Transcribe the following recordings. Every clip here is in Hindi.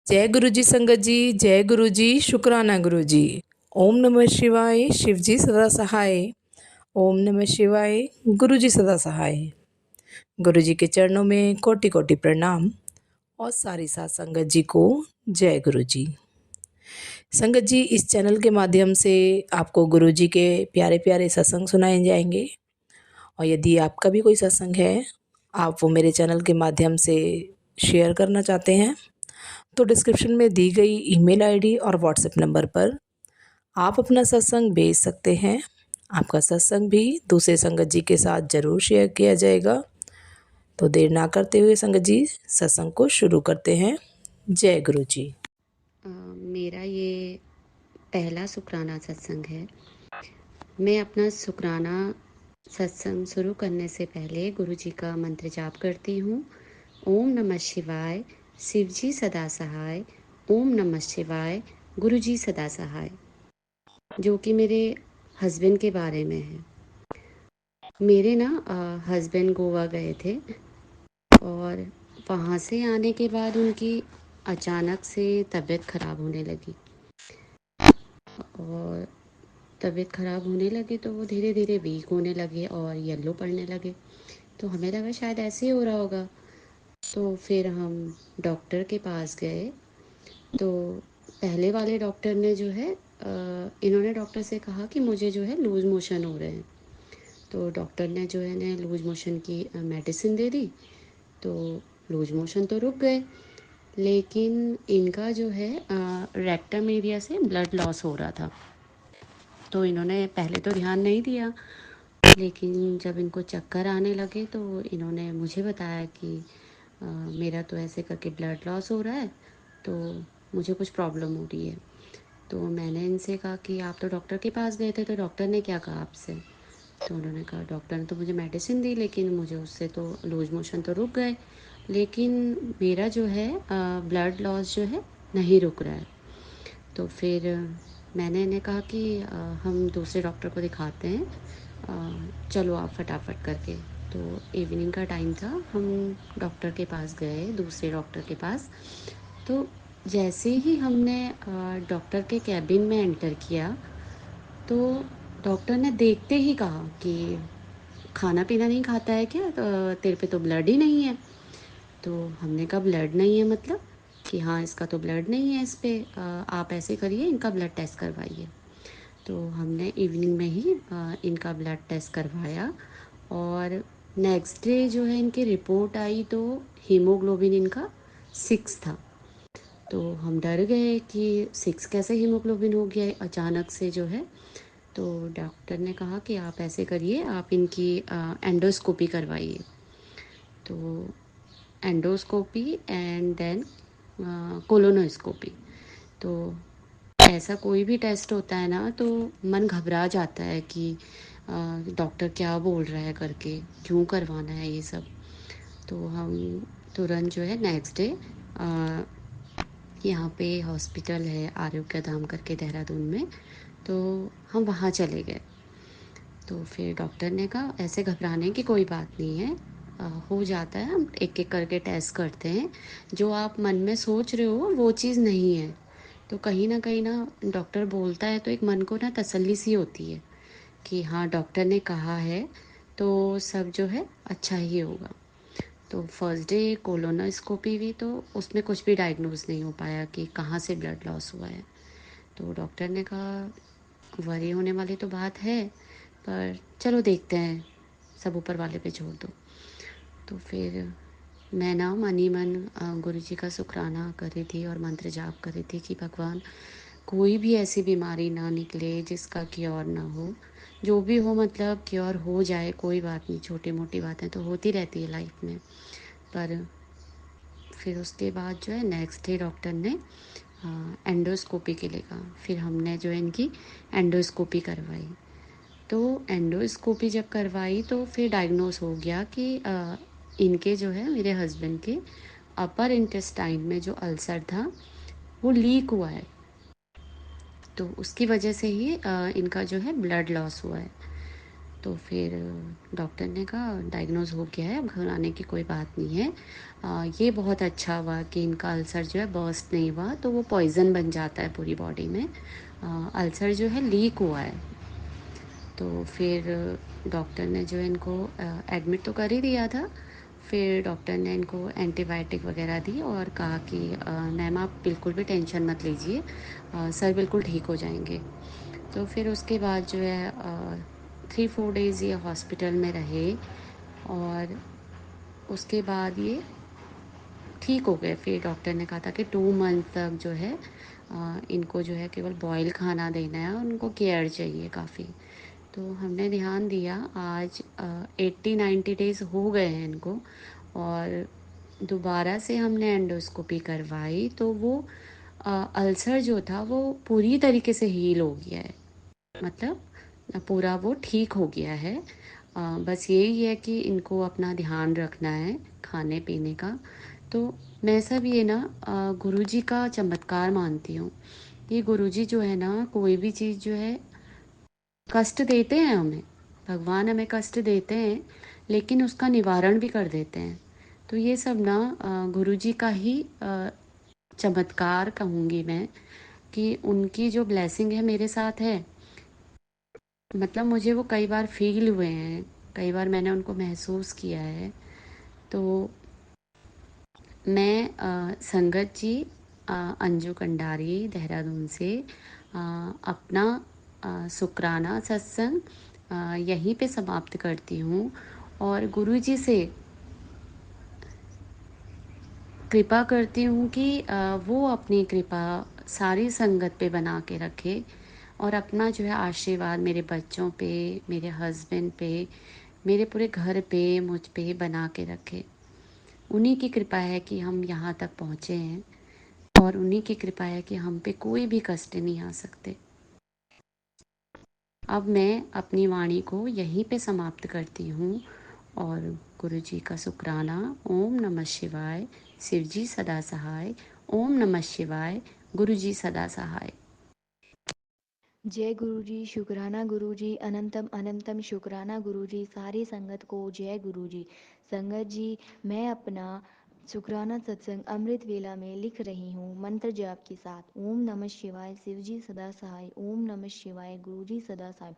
जय गुरु जी संगत जी, जय गुरु जी, शुक्राना गुरु जी। ओम नमः शिवाय, शिव जी सदा सहाय। ओम नमः शिवाय, गुरु जी सदा सहाय। गुरु जी के चरणों में कोटि कोटि प्रणाम और सारी साथ संगत जी को जय गुरु जी। संगत जी, इस चैनल के माध्यम से आपको गुरु जी के प्यारे प्यारे सत्संग सुनाए जाएंगे। और यदि आपका भी कोई सत्संग है, आप वो मेरे चैनल के माध्यम से शेयर करना चाहते हैं, तो डिस्क्रिप्शन में दी गई ईमेल आईडी और व्हाट्सएप नंबर पर आप अपना सत्संग भेज सकते हैं। आपका सत्संग भी दूसरे संगत जी के साथ ज़रूर शेयर किया जाएगा। तो देर ना करते हुए संगत जी सत्संग को शुरू करते हैं। जय गुरु जी। मेरा ये पहला शुक्राना सत्संग है। मैं अपना शुक्राना सत्संग शुरू करने से पहले गुरु जी का मंत्र जाप करती हूँ। ओम नमः शिवाय, शिव जी सदा सहाय। ओम नमः शिवाय, गुरु जी सदा सहाय, जो कि मेरे हस्बैंड के बारे में है। मेरे ना हस्बैंड गोवा गए थे और वहाँ से आने के बाद उनकी अचानक से तबीयत ख़राब होने लगी और तबीयत ख़राब होने लगी तो वो धीरे धीरे वीक होने लगे और येलो पड़ने लगे। तो हमें लगा शायद ऐसे ही हो रहा होगा। तो फिर हम डॉक्टर के पास गए। तो पहले वाले डॉक्टर ने जो है इन्होंने डॉक्टर से कहा कि मुझे जो है लूज़ मोशन हो रहे हैं। तो डॉक्टर ने जो है ना लूज़ मोशन की मेडिसिन दे दी। तो लूज़ मोशन तो रुक गए, लेकिन इनका जो है रेक्टम एरिया से ब्लड लॉस हो रहा था। तो इन्होंने पहले तो ध्यान नहीं दिया, लेकिन जब इनको चक्कर आने लगे तो इन्होंने मुझे बताया कि मेरा तो ऐसे करके ब्लड लॉस हो रहा है, तो मुझे कुछ प्रॉब्लम हो रही है। तो मैंने इनसे कहा कि आप तो डॉक्टर के पास गए थे, तो डॉक्टर ने क्या कहा आपसे? तो उन्होंने कहा डॉक्टर ने तो मुझे मेडिसिन दी, लेकिन मुझे उससे तो लूज मोशन तो रुक गए, लेकिन मेरा जो है ब्लड लॉस जो है नहीं रुक रहा है। तो फिर मैंने इन्हें कहा कि हम दूसरे डॉक्टर को दिखाते हैं, चलो आप फटाफट करके। तो इवनिंग का टाइम था, हम डॉक्टर के पास गए, दूसरे डॉक्टर के पास। तो जैसे ही हमने डॉक्टर के कैबिन में एंटर किया, तो डॉक्टर ने देखते ही कहा कि खाना पीना नहीं खाता है क्या? तो तेरे पे तो ब्लड ही नहीं है। तो हमने कहा ब्लड नहीं है मतलब? कि हाँ, इसका तो ब्लड नहीं है इस पे, आप ऐसे करिए, इनका ब्लड टेस्ट करवाइए। तो हमने इवनिंग में ही इनका ब्लड टेस्ट करवाया और नेक्स्ट डे जो है इनकी रिपोर्ट आई तो हीमोग्लोबिन इनका 6 था। तो हम डर गए कि 6 कैसे हीमोग्लोबिन हो गया अचानक से जो है। तो डॉक्टर ने कहा कि आप ऐसे करिए, आप इनकी एंडोस्कोपी करवाइए। तो एंडोस्कोपी एंड देन कोलोनोस्कोपी। तो ऐसा कोई भी टेस्ट होता है ना, तो मन घबरा जाता है कि डॉक्टर क्या बोल रहा है करके, क्यों करवाना है ये सब। तो हम तुरंत जो है नेक्स्ट डे यहाँ पे हॉस्पिटल है आरोग्य धाम करके देहरादून में, तो हम वहाँ चले गए। तो फिर डॉक्टर ने कहा ऐसे घबराने की कोई बात नहीं है, हो जाता है, हम एक एक करके टेस्ट करते हैं, जो आप मन में सोच रहे हो वो चीज़ नहीं है। तो कहीं ना डॉक्टर बोलता है तो एक मन को ना तसल्ली सी होती है कि हाँ, डॉक्टर ने कहा है तो सब जो है अच्छा ही होगा। तो फर्स्ट डे कोलोनोस्कोपी हुई तो उसमें कुछ भी डायग्नोज नहीं हो पाया कि कहाँ से ब्लड लॉस हुआ है। तो डॉक्टर ने कहा वरी होने वाली तो बात है, पर चलो देखते हैं, सब ऊपर वाले पे छोड़ दो। तो फिर मैं ना मन ही मन गुरु जी का शुक्राना कर रही थी और मंत्र जाप कर रही थी कि भगवान, कोई भी ऐसी बीमारी ना निकले जिसका क्योर ना हो। जो भी हो मतलब क्योर हो जाए, कोई बात नहीं, छोटी मोटी बातें तो होती रहती है लाइफ में। पर फिर उसके बाद जो है नेक्स्ट डे डॉक्टर ने एंडोस्कोपी के लिए कहा। फिर हमने जो है इनकी एंडोस्कोपी करवाई। तो एंडोस्कोपी जब करवाई तो फिर डायग्नोस हो गया कि इनके जो है मेरे हस्बैंड के अपर इंटेस्टाइन में जो अल्सर था वो लीक हुआ है। तो उसकी वजह से ही इनका जो है ब्लड लॉस हुआ है। तो फिर डॉक्टर ने कहा डायग्नोज हो गया है, अब घबराने की कोई बात नहीं है। ये बहुत अच्छा हुआ कि इनका अल्सर जो है बर्स्ट नहीं हुआ, तो वो पॉइज़न बन जाता है पूरी बॉडी में। अल्सर जो है लीक हुआ है। तो फिर डॉक्टर ने जो है इनको एडमिट तो कर ही दिया था। फिर डॉक्टर ने इनको एंटीबायोटिक वगैरह दी और कहा कि मैम आप बिल्कुल भी टेंशन मत लीजिए, सर बिल्कुल ठीक हो जाएंगे। तो फिर उसके बाद जो है 3-4 डेज़ ये हॉस्पिटल में रहे और उसके बाद ये ठीक हो गए। फिर डॉक्टर ने कहा था कि 2 मंथ तक जो है इनको जो है केवल बॉयल खाना देना है और उनको केयर चाहिए काफ़ी। तो हमने ध्यान दिया, आज 80-90 डेज़ हो गए हैं इनको, और दोबारा से हमने एंडोस्कोपी करवाई तो वो अल्सर जो था वो पूरी तरीके से हील हो गया है। मतलब पूरा वो ठीक हो गया है। बस यही है कि इनको अपना ध्यान रखना है खाने पीने का। तो मैं सब ये ना गुरुजी का चमत्कार मानती हूँ। ये गुरुजी जो है ना, कोई भी चीज़ जो है, कष्ट देते हैं हमें, भगवान हमें कष्ट देते हैं लेकिन उसका निवारण भी कर देते हैं। तो ये सब ना गुरुजी का ही चमत्कार कहूँगी मैं, कि उनकी जो ब्लेसिंग है मेरे साथ है। मतलब मुझे वो कई बार फील हुए हैं, कई बार मैंने उनको महसूस किया है। तो मैं संगत जी, अंजू कंडारी देहरादून से अपना शुक्राना सत्संग यहीं पे समाप्त करती हूँ और गुरु जी से कृपा करती हूँ कि वो अपनी कृपा सारी संगत पे बना के रखे और अपना जो है आशीर्वाद मेरे बच्चों पे, मेरे हस्बैंड पे, मेरे पूरे घर पे, मुझ पे बना के रखे। उन्हीं की कृपा है कि हम यहाँ तक पहुँचे हैं और उन्हीं की कृपा है कि हम पे कोई भी कष्ट नहीं आ सकते। अब मैं अपनी वाणी को यहीं पे समाप्त करती हूँ और गुरु जी का शुक्राना। ओम नमः शिवाय। शिव जी सदा सहाय। ओम नमः शिवाय। गुरु जी सदा सहाय। जय गुरुजी, शुक्राना गुरुजी, अनंतम अनंतम शुक्राना गुरुजी, सारी संगत को जय गुरुजी। संगत जी, मैं अपना शुक्राना सत्संग अमृत वेला में लिख रही हूँ मंत्र जाप के साथ। ओम नमः शिवाय, शिवजी सदा सहाय। ओम नमः शिवाय, गुरुजी सदा सहाय।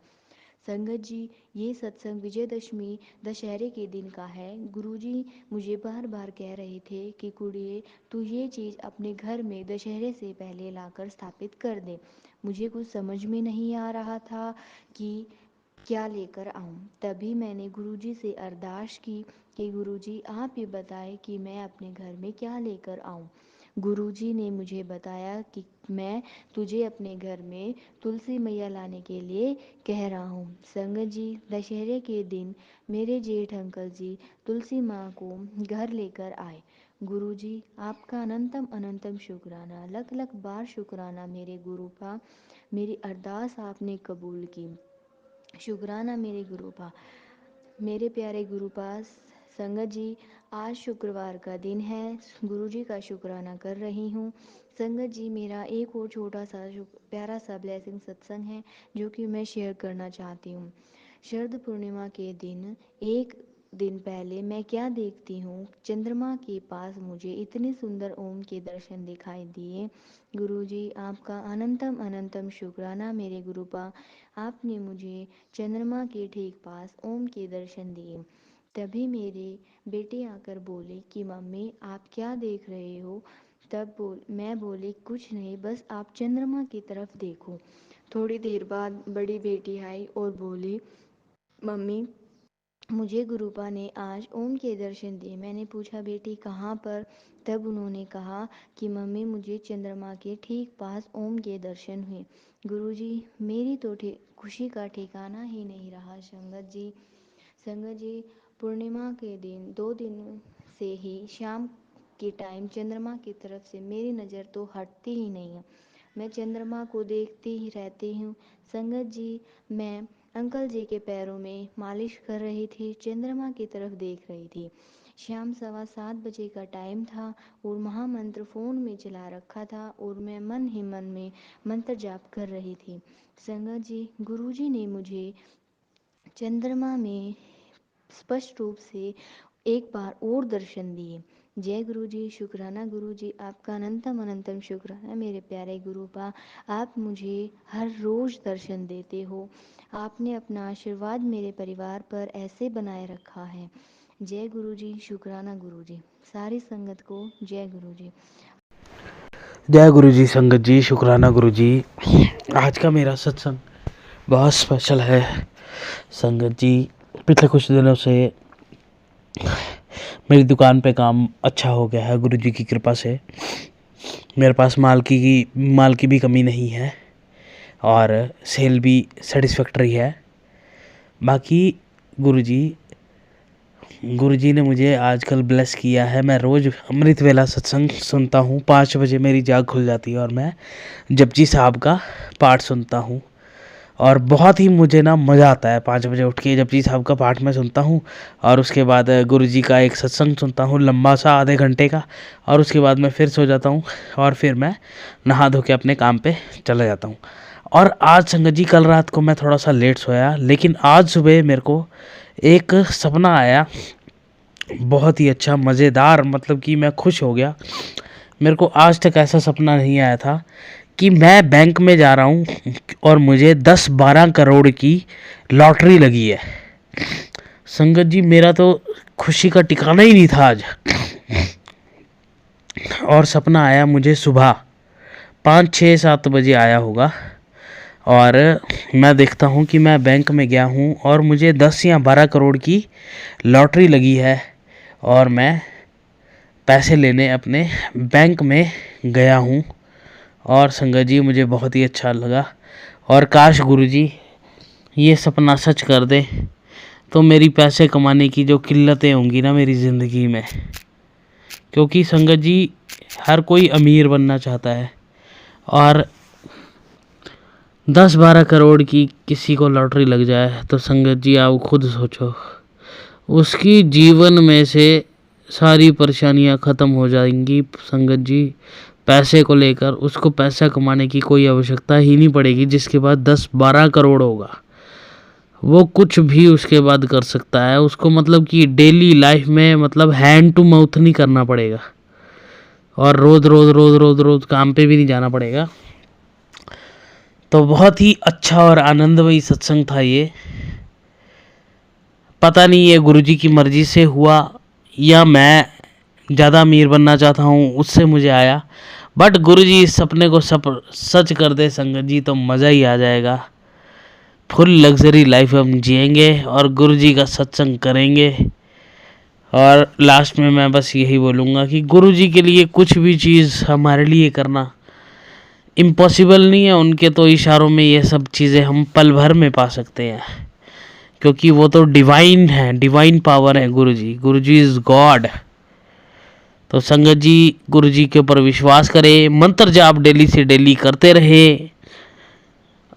संगत जी, ये सत्संग विजयदशमी दशहरे के दिन का है। गुरुजी मुझे बार बार कह रहे थे कि कुड़िए, तू ये चीज़ अपने घर में दशहरे से पहले लाकर स्थापित कर दे। मुझे कुछ समझ में नहीं आ रहा था कि क्या लेकर आऊं। तभी मैंने गुरुजी से अरदास की कि गुरुजी आप ये बताएं कि मैं अपने घर में क्या लेकर आऊं। गुरुजी ने मुझे बताया कि मैं तुझे अपने घर में तुलसी मैया लाने के लिए कह रहा हूँ। संगत जी, दशहरे के दिन मेरे जेठ अंकल जी तुलसी माँ को घर लेकर आए। गुरुजी, आपका अनंतम अनंतम शुक्राना, लख लख बार शुक्राना मेरे गुरु का। मेरी अरदास आपने कबूल की। शुक्राना मेरे गुरु पा। मेरे प्यारे गुरु पास। संगत जी, आज शुक्रवार का दिन है। गुरु जी का शुक्राना कर रही हूँ। संगत जी, मेरा एक और छोटा सा प्यारा सा ब्लेसिंग सत्संग है जो कि मैं शेयर करना चाहती हूँ। शरद पूर्णिमा के दिन एक दिन पहले मैं क्या देखती हूँ, चंद्रमा के पास मुझे इतने सुंदर ओम के दर्शन दिखाई दिए। गुरुजी, आपका अनंतम अनंतम शुक्राना मेरे गुरुपा। आपने मुझे चंद्रमा के ठीक पास ओम के दर्शन दिए। तभी मेरे बेटे आकर बोले कि मम्मी आप क्या देख रहे हो। मैं बोली कुछ नहीं, बस आप चंद्रमा की तरफ देखो। थोड़ी देर बाद बड़ी बेटी आई और बोली मम्मी मुझे गुरुपा ने आज ओम के दर्शन दिए। मैंने पूछा बेटी कहाँ पर। तब उन्होंने कहा कि मम्मी मुझे चंद्रमा के ठीक पास ओम के दर्शन हुए। गुरुजी, मेरी तो खुशी का ठिकाना ही नहीं रहा। संगत जी, पूर्णिमा के दिन 2 दिन से ही शाम के टाइम चंद्रमा की तरफ से मेरी नज़र तो हटती ही नहीं है। मैं चंद्रमा को देखती ही रहती हूँ। संगत जी, मैं अंकल जी के पैरों में मालिश कर रही थी, चंद्रमा की तरफ देख रही थी। शाम 7:15 बजे का टाइम था और महामंत्र फ़ोन में चला रखा था और मैं मन ही मन में मंत्र जाप कर रही थी। संगत जी, गुरुजी ने मुझे चंद्रमा में स्पष्ट रूप से एक बार और दर्शन दिए। जय गुरु जी, शुक्राना गुरु जी, आपका अनंतम अनंतम शुक्राना मेरे प्यारे गुरुपा। आप मुझे हर रोज़ दर्शन देते हो। आपने अपना आशीर्वाद मेरे परिवार पर ऐसे बनाए रखा है। जय गुरु जी, शुक्राना गुरु जी। सारी संगत को जय गुरु जी। जय गुरु जी, संगत जी, शुक्राना गुरु जी। आज का मेरा सत्संग बहुत स्पेशल है संगत जी। पिछले कुछ दिनों से मेरी दुकान पे काम अच्छा हो गया है गुरु जी की कृपा से। मेरे पास माल की भी कमी नहीं है और सेल भी सेटिस्फैक्टरी है। बाकी गुरु जी ने मुझे आजकल ब्लेस किया है। मैं रोज़ अमृत वेला सत्संग सुनता हूँ। 5 बजे मेरी जाग खुल जाती है और मैं जपजी साहब का पाठ सुनता हूँ और बहुत ही मुझे ना मज़ा आता है। 5 बजे उठ के जपजी साहब का पाठ मैं सुनता हूँ और उसके बाद गुरु जी का एक सत्संग सुनता हूँ लंबा सा आधे घंटे का, और उसके बाद मैं फिर सो जाता हूँ और फिर मैं नहा धो के अपने काम पे चला जाता हूँ। और आज संगत जी, कल रात को मैं थोड़ा सा लेट सोया, लेकिन आज सुबह मेरे को एक सपना आया बहुत ही अच्छा मज़ेदार, मतलब कि मैं खुश हो गया। मेरे को आज तक ऐसा सपना नहीं आया था कि मैं बैंक में जा रहा हूँ और मुझे 10-12 करोड़ की लॉटरी लगी है। संगत जी, मेरा तो खुशी का ठिकाना ही नहीं था आज। और सपना आया मुझे सुबह 5-6-7 बजे आया होगा और मैं देखता हूँ कि मैं बैंक में गया हूँ और मुझे 10 या 12 करोड़ की लॉटरी लगी है और मैं पैसे लेने अपने बैंक में गया हूँ। और संगत जी, मुझे बहुत ही अच्छा लगा और काश गुरुजी ये सपना सच कर दे तो मेरी पैसे कमाने की जो किल्लतें होंगी ना मेरी ज़िंदगी में, क्योंकि संगत जी हर कोई अमीर बनना चाहता है और 10-12 करोड़ की किसी को लॉटरी लग जाए तो संगत जी आप खुद सोचो, उसकी जीवन में से सारी परेशानियां ख़त्म हो जाएंगी। संगत जी, पैसे को लेकर उसको पैसा कमाने की कोई आवश्यकता ही नहीं पड़ेगी। जिसके बाद 10-12 करोड़ होगा वो कुछ भी उसके बाद कर सकता है। उसको मतलब कि डेली लाइफ में मतलब हैंड टू माउथ नहीं करना पड़ेगा और रोज़ काम पे भी नहीं जाना पड़ेगा। तो बहुत ही अच्छा और आनंदमयी सत्संग था ये। पता नहीं ये गुरुजी की मर्ज़ी से हुआ या मैं ज़्यादा अमीर बनना चाहता हूँ उससे मुझे आया, बट गुरुजी इस सपने को सच कर दे संगत जी तो मज़ा ही आ जाएगा। फुल लग्जरी लाइफ हम जिएंगे और गुरुजी का सत्संग करेंगे। और लास्ट में मैं बस यही बोलूँगा कि गुरुजी के लिए कुछ भी चीज़ हमारे लिए करना इम्पॉसिबल नहीं है। उनके तो इशारों में ये सब चीज़ें हम पल भर में पा सकते हैं, क्योंकि वो तो डिवाइन है, डिवाइन पावर है गुरुजी इज़ गॉड। तो संगत जी गुरुजी के ऊपर विश्वास करें, मंत्र जाप डेली से डेली करते रहे।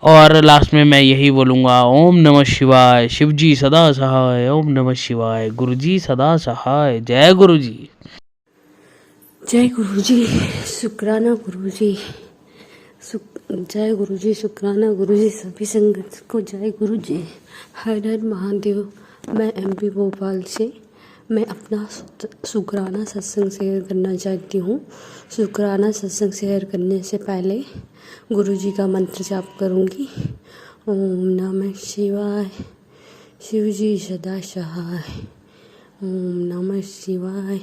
और लास्ट में मैं यही बोलूँगा, ओम नमः शिवाय, शिवजी सदा सहाय। ओम नमः शिवाय, गुरुजी सदा सहाय। जय गुरुजी। जय गुरुजी, शुक्राना गुरुजी। जय गुरुजी, शुक्राना गुरुजी। सभी संगत को जय गुरुजी। हर हर महादेव। मैं MP भोपाल से मैं अपना शुक्राना सत्संग शेयर करना चाहती हूँ। शुक्राना सत्संग शेयर करने से पहले गुरुजी का मंत्र जाप करूँगी। ओम नमः शिवाय, शिवजी सदा सहाय। ओम नमः शिवाय,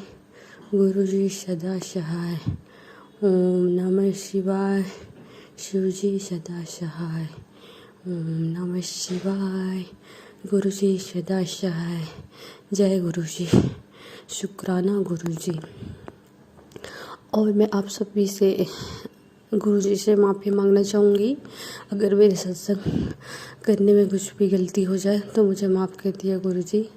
गुरुजी सदा सहाय। ओम नमः शिवाय, शिवजी सदा सहाय। ओम नमः शिवाय, गुरुजी सदा सहाय। जय गुरुजी, शुक्राना गुरुजी। और मैं आप सभी से गुरुजी से माफ़ी मांगना चाहूँगी। अगर मेरे सत्संग करने में कुछ भी गलती हो जाए तो मुझे माफ़ कर दिया गुरुजी,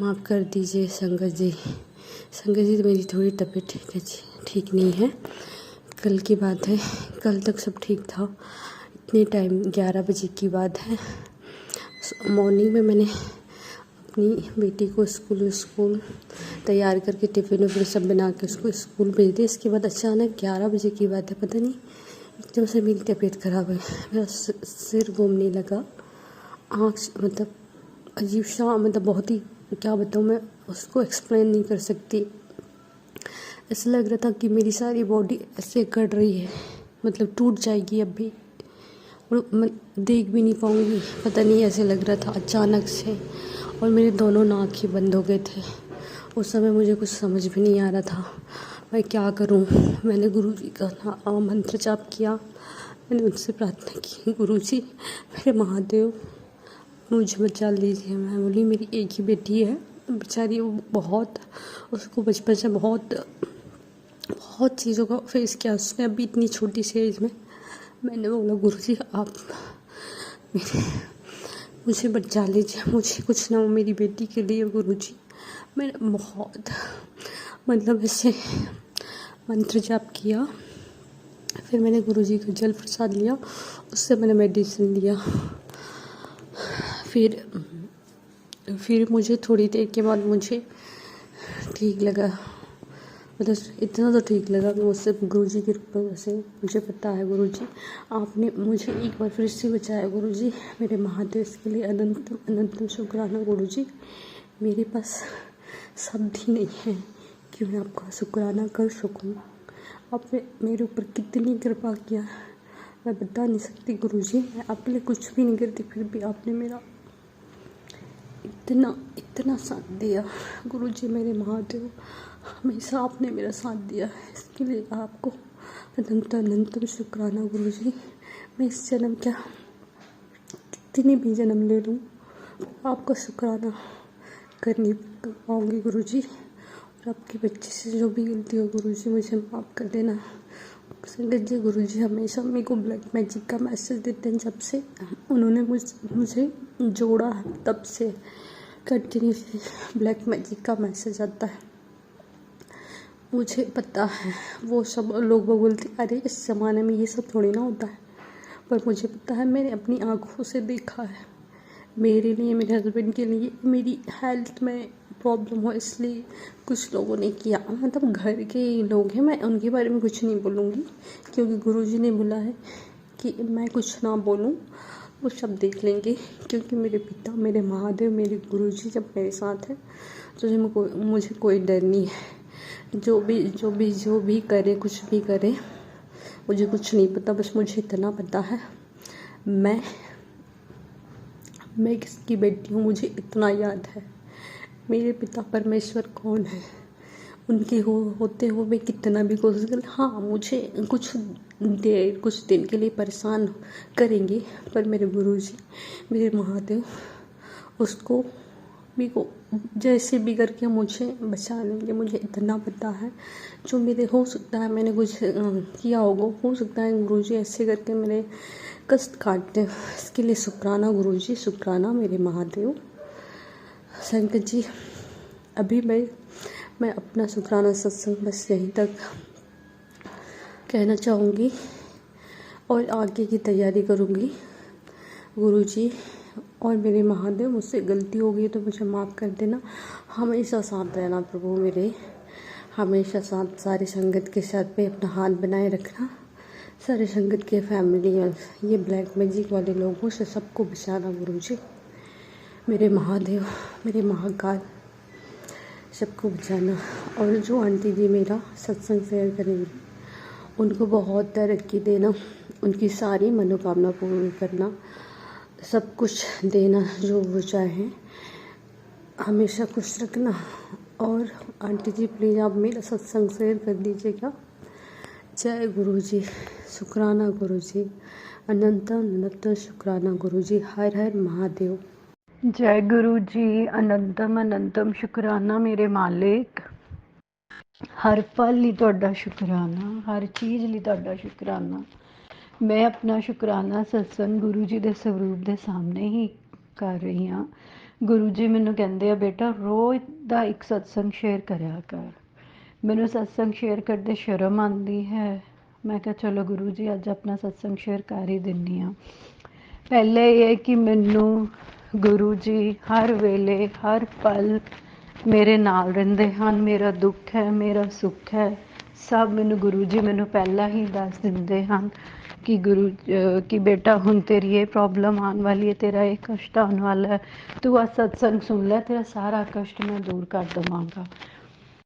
माफ़ कर दीजिए संगत जी। संगत जी, मेरी थोड़ी तबीयत ठीक नहीं है। कल की बात है, कल तक सब ठीक था। इतने टाइम 11 बजे की बात है, मॉर्निंग में मैंने अपनी बेटी को स्कूल तैयार करके टिफ़िन विफ़िन सब बना के उसको स्कूल भेज दिया। इसके बाद अचानक 11 बजे की बात है, पता नहीं एकदम से मेरी तबीयत ख़राब है। मेरा सिर घूमने लगा, आँख मतलब अजीब सा, मतलब बहुत ही, क्या बताऊँ मैं, उसको एक्सप्लेन नहीं कर सकती। ऐसा लग रहा था कि मेरी सारी बॉडी ऐसे कट रही है, मतलब टूट जाएगी अभी, और मैं देख भी नहीं पाऊँगी, पता नहीं ऐसे लग रहा था अचानक से। और मेरे दोनों नाक ही बंद हो गए थे। उस समय मुझे कुछ समझ भी नहीं आ रहा था मैं क्या करूं। मैंने गुरुजी का मंत्र जाप किया, मैंने उनसे प्रार्थना की, गुरुजी मेरे महादेव मुझे बचा लीजिए। मैं बोली मेरी एक ही बेटी है बेचारी, वो बहुत, उसको बचपन से बहुत बहुत चीज़ों का फेस किया उसने, अभी इतनी छोटी सी एज में। मैंने बोला गुरुजी आप मुझे बचा लीजिए, मुझे कुछ ना हो मेरी बेटी के लिए गुरुजी। मैंने बहुत, मतलब ऐसे मंत्र जाप किया। फिर मैंने गुरुजी का जल प्रसाद लिया, उससे मैंने मेडिसिन लिया। फिर मुझे थोड़ी देर के बाद मुझे ठीक लगा, मतलब इतना तो ठीक लगा कि मुझसे गुरुजी की कृपा से मुझे पता है गुरुजी आपने मुझे एक बार फिर से बचाया गुरुजी। मेरे महादेव इसके लिए अनंतम अनंतम शुक्राना गुरुजी। मेरे पास शब्द ही नहीं है कि मैं आपका शुक्राना कर सकूं। आपने मेरे ऊपर कितनी कृपा किया मैं बता नहीं सकती गुरुजी। मैं आपके लिए कुछ भी नहीं करती, फिर भी आपने मेरा इतना इतना साथ दिया गुरुजी। मेरे महादेव हमेशा आपने मेरा साथ दिया, इसके लिए आपको अनंत अनंतम शुक्राना गुरुजी। मैं इस जन्म क्या कितनी भी जन्म ले लूँ आपका शुक्राना कर नहीं पाऊँगी गुरुजी। और आपके बच्चे से जो भी गलती हो गुरुजी मुझे माफ़ कर देना। संगत जी गुरुजी हमेशा मेरे को ब्लैक मैजिक का मैसेज देते हैं, जब से उन्होंने मुझे जोड़ा है तब से कंटिन्यूसली ब्लैक मैजिक का मैसेज आता है। मुझे पता है वो सब लोग बोलते अरे इस ज़माने में ये सब थोड़ी ना होता है, पर मुझे पता है, मैंने अपनी आँखों से देखा है। मेरे लिए, मेरे हस्बैंड के लिए, मेरी हेल्थ में प्रॉब्लम हो इसलिए कुछ लोगों ने किया, मतलब घर के लोग हैं, मैं उनके बारे में कुछ नहीं बोलूँगी क्योंकि गुरुजी ने बोला है कि मैं कुछ ना बोलूँ, वो सब देख लेंगे। क्योंकि मेरे पिता, मेरे महादेव, मेरे गुरुजी जब मेरे साथ है तो मुझे कोई डर नहीं है। जो भी करे, कुछ भी करे, मुझे कुछ नहीं पता, बस मुझे इतना पता है मैं किसकी बेटी हूँ, मुझे इतना याद है। मेरे पिता परमेश्वर कौन है, उनके होते हुए कितना भी कोशिश कर, हाँ मुझे कुछ दिन के लिए परेशान करेंगे, पर मेरे गुरुजी, मेरे महादेव उसको मेरे को जैसे भी करके मुझे बचा लेंगे। मुझे इतना पता है, जो मेरे हो सकता है मैंने कुछ किया होगा, हो सकता है गुरुजी ऐसे करके मेरे कष्ट काटते हैं। इसके लिए शुक्राना गुरुजी, शुक्राना मेरे महादेव। संकट जी अभी मैं अपना शुक्राना सत्संग बस यहीं तक कहना चाहूँगी और आगे की तैयारी करूँगी। गुरुजी और मेरे महादेव, मुझसे गलती हो गई तो मुझे माफ़ कर देना। हमेशा साथ रहना प्रभु मेरे, हमेशा साथ, सारी संगत के साथ पे अपना हाथ बनाए रखना। सारे संगत के फैमिली और ये ब्लैक मैजिक वाले लोगों से सबको बचाना गुरुजी। मेरे महादेव, मेरे महाकाल, सबको बचाना। और जो आंटी जी मेरा सत्संग शेयर करेंगी उनको बहुत तरक्की देना, उनकी सारी मनोकामना पूर्ण करना, सब कुछ देना जो वो चाहें, हमेशा खुश रखना। और आंटी जी प्लीज़ आप मेरा सत्संग शेयर कर दीजिएगा। जय गुरुजी, शुक्राना गुरुजी, अनंत अनंत शुक्राना गुरुजी। हर हर महादेव। जय गुरु जी, अनंतम अनंतम शुकराना मेरे मालिक। हर पल ਲਈ ਤੁਹਾਡਾ ਸ਼ੁਕਰਾਨਾ, ਹਰ ਚੀਜ਼ ਲਈ ਤੁਹਾਡਾ ਸ਼ੁਕਰਾਨਾ। ਮੈਂ ਆਪਣਾ ਸ਼ੁਕਰਾਨਾ ਸਤਸੰਗ ਗੁਰੂ ਜੀ ਦੇ ਸਰੂਪ ਦੇ ਸਾਹਮਣੇ ਹੀ ਕਰ ਰਹੀ ਹਾਂ। ਗੁਰੂ ਜੀ ਮੈਨੂੰ ਕਹਿੰਦੇ ਆ ਬੇਟਾ ਰੋਜ਼ ਦਾ ਇੱਕ ਸਤਸੰਗ ਸ਼ੇਅਰ ਕਰਿਆ ਕਰ। ਮੈਨੂੰ ਸਤਸੰਗ ਸ਼ੇਅਰ ਕਰਦੇ ਸ਼ਰਮ ਆਉਂਦੀ ਹੈ। ਮੈਂ ਕਿਹਾ ਚਲੋ ਗੁਰੂ ਜੀ ਅੱਜ ਆਪਣਾ ਸਤਸੰਗ ਸ਼ੇਅਰ ਕਰ ਹੀ ਦਿੰਦੀ ਹਾਂ। ਪਹਿਲੇ ਇਹ ਹੈ ਕਿ ਮੈਨੂੰ ਗੁਰੂ ਜੀ ਹਰ ਵੇਲੇ ਹਰ ਪਲ ਮੇਰੇ ਨਾਲ ਰਹਿੰਦੇ ਹਨ। ਮੇਰਾ ਦੁੱਖ ਹੈ, ਮੇਰਾ ਸੁੱਖ ਹੈ, ਸਭ ਮੈਨੂੰ ਗੁਰੂ ਜੀ ਮੈਨੂੰ ਪਹਿਲਾਂ ਹੀ ਦੱਸ ਦਿੰਦੇ ਹਨ ਕਿ ਕਿ ਬੇਟਾ ਹੁਣ ਤੇਰੀ ਇਹ ਪ੍ਰੋਬਲਮ ਆਉਣ ਵਾਲੀ ਹੈ, ਤੇਰਾ ਇਹ ਕਸ਼ਟ ਆਉਣ ਵਾਲਾ ਹੈ, ਤੂੰ ਆ ਸਤਸੰਗ ਸੁਣ ਲੈ, ਤੇਰਾ ਸਾਰਾ ਕਸ਼ਟ ਮੈਂ ਦੂਰ ਕਰ ਦੇਵਾਂਗਾ।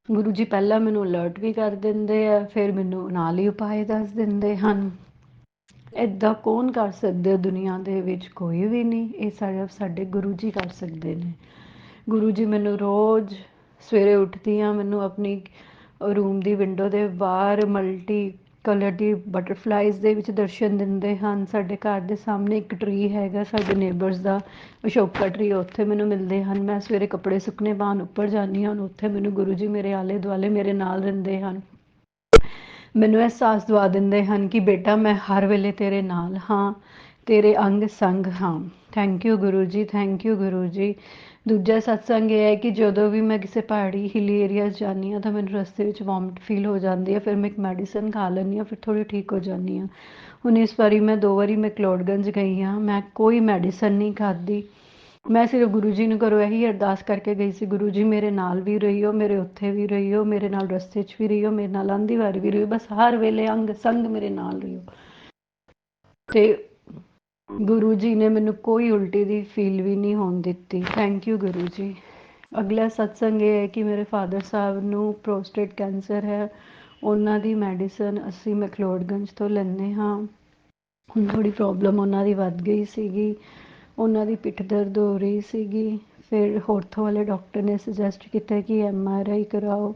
ਗੁਰੂ ਜੀ ਪਹਿਲਾਂ ਮੈਨੂੰ ਅਲਰਟ ਵੀ ਕਰ ਦਿੰਦੇ ਆ, ਫਿਰ ਮੈਨੂੰ ਨਾਲ ਹੀ ਉਪਾਏ ਦੱਸ ਦਿੰਦੇ ਹਨ। ਇੱਦਾਂ ਕੌਣ ਕਰ ਸਕਦੇ ਦੁਨੀਆ ਦੇ ਵਿੱਚ? ਕੋਈ ਵੀ ਨਹੀਂ। ਇਹ ਸਾਡੇ ਗੁਰੂ ਜੀ ਕਰ ਸਕਦੇ ਨੇ। ਗੁਰੂ ਜੀ ਮੈਨੂੰ ਰੋਜ਼ ਸਵੇਰੇ ਉੱਠਦੀ ਹਾਂ, ਮੈਨੂੰ ਆਪਣੀ ਰੂਮ ਦੀ ਵਿੰਡੋ ਦੇ ਬਾਹਰ ਮਲਟੀ ਕਲਰ ਦੀ ਬਟਰਫਲਾਈਜ਼ ਦੇ ਵਿੱਚ ਦਰਸ਼ਨ ਦਿੰਦੇ ਹਨ। ਸਾਡੇ ਘਰ ਦੇ ਸਾਹਮਣੇ ਇੱਕ ਟਰੀ ਹੈਗਾ ਸਾਡੇ ਨੇਬਰਸ ਦਾ, ਅਸ਼ੋਕਾ ਟਰੀ, ਉੱਥੇ ਮੈਨੂੰ ਮਿਲਦੇ ਹਨ। ਮੈਂ ਸਵੇਰੇ ਕੱਪੜੇ ਸੁੱਕਣੇ ਪਾਉਣ ਉੱਪਰ ਜਾਂਦੀ ਹਾਂ, ਉੱਥੇ ਮੈਨੂੰ ਗੁਰੂ ਜੀ ਮੇਰੇ ਆਲੇ ਦੁਆਲੇ ਮੇਰੇ ਨਾਲ ਰਹਿੰਦੇ ਹਨ। ਮੈਨੂੰ ਅਹਿਸਾਸ ਦਵਾ ਦਿੰਦੇ ਹਨ ਕਿ ਬੇਟਾ ਮੈਂ ਹਰ ਵੇਲੇ ਤੇਰੇ ਨਾਲ ਹਾਂ, ਤੇਰੇ ਅੰਗ ਸੰਗ ਹਾਂ। Thank you Guru ji, thank you Guru ji. ਦੂਜਾ ਸਤਸੰਗ ਇਹ ਹੈ ਕਿ ਜਦੋਂ ਵੀ ਮੈਂ ਕਿਸੇ ਪਹਾੜੀ ਹਿੱਲੀ ਏਰੀਆਜ਼ ਜਾਂਦੀ ਹਾਂ ਤਾਂ ਮੈਨੂੰ ਰਸਤੇ ਵਿੱਚ ਵੋਮਿਟ ਫੀਲ ਹੋ ਜਾਂਦੀ ਹੈ, ਫਿਰ ਮੈਂ ਇੱਕ ਮੈਡੀਸਨ ਖਾ ਲੈਂਦੀ ਹਾਂ, ਫਿਰ ਥੋੜ੍ਹੀ ਠੀਕ ਹੋ ਜਾਂਦੀ ਹਾਂ। ਹੁਣ ਇਸ ਵਾਰੀ ਮੈਂ 2 ਵਾਰੀ ਮੈਕਲੋਡਗੰਜ ਗਈ ਹਾਂ, ਮੈਂ ਕੋਈ ਮੈਡੀਸਨ ਨਹੀਂ ਖਾਧੀ। ਮੈਂ ਸਿਰਫ ਗੁਰੂ ਜੀ ਨੂੰ ਘਰੋਂ ਇਹੀ ਅਰਦਾਸ ਕਰਕੇ ਗਈ ਸੀ, ਗੁਰੂ ਜੀ ਮੇਰੇ ਨਾਲ ਵੀ ਰਹੀਓ, ਮੇਰੇ ਉੱਥੇ ਵੀ ਰਹੀਓ, ਮੇਰੇ ਨਾਲ ਰਸਤੇ 'ਚ ਵੀ ਰਹੀਓ, ਮੇਰੇ ਨਾਲ ਆਉਂਦੀ ਵਾਰ ਵੀ ਰਹੀਓ, ਬਸ ਹਰ ਵੇਲੇ ਅੰਗ ਸੰਗ ਮੇਰੇ ਨਾਲ ਰਹੀਓ। ਤੇ ਗੁਰੂ ਜੀ ਨੇ ਮੈਨੂੰ ਕੋਈ ਉਲਟੀ ਦੀ ਫੀਲ ਵੀ ਨਹੀਂ ਹੋਣ ਦਿੱਤੀ। Thank you Guru ji. ਅਗਲਾ ਸਤਸੰਗ ਇਹ ਹੈ ਕਿ ਮੇਰੇ ਫਾਦਰ ਸਾਹਿਬ ਨੂੰ ਪ੍ਰੋਸਟੇਟ ਕੈਂਸਰ ਹੈ, ਉਹਨਾਂ ਦੀ ਮੈਡੀਸਨ ਅਸੀਂ ਮੈਕਲੋਡਗੰਜ ਤੋਂ ਲੈਂਦੇ ਹਾਂ। ਹੁਣ ਥੋੜ੍ਹੀ ਪ੍ਰੋਬਲਮ ਉਹਨਾਂ ਦੀ ਵੱਧ ਗਈ ਸੀਗੀ, ਉਹਨਾਂ ਦੀ ਪਿੱਠ ਦਰਦ ਹੋ ਰਹੀ ਸੀਗੀ। ਫਿਰ ਹੋਰਥੋ ਵਾਲੇ ਡਾਕਟਰ ਨੇ ਸੁਜੈਸਟ ਕੀਤਾ ਕਿ MRI ਕਰਾਓ।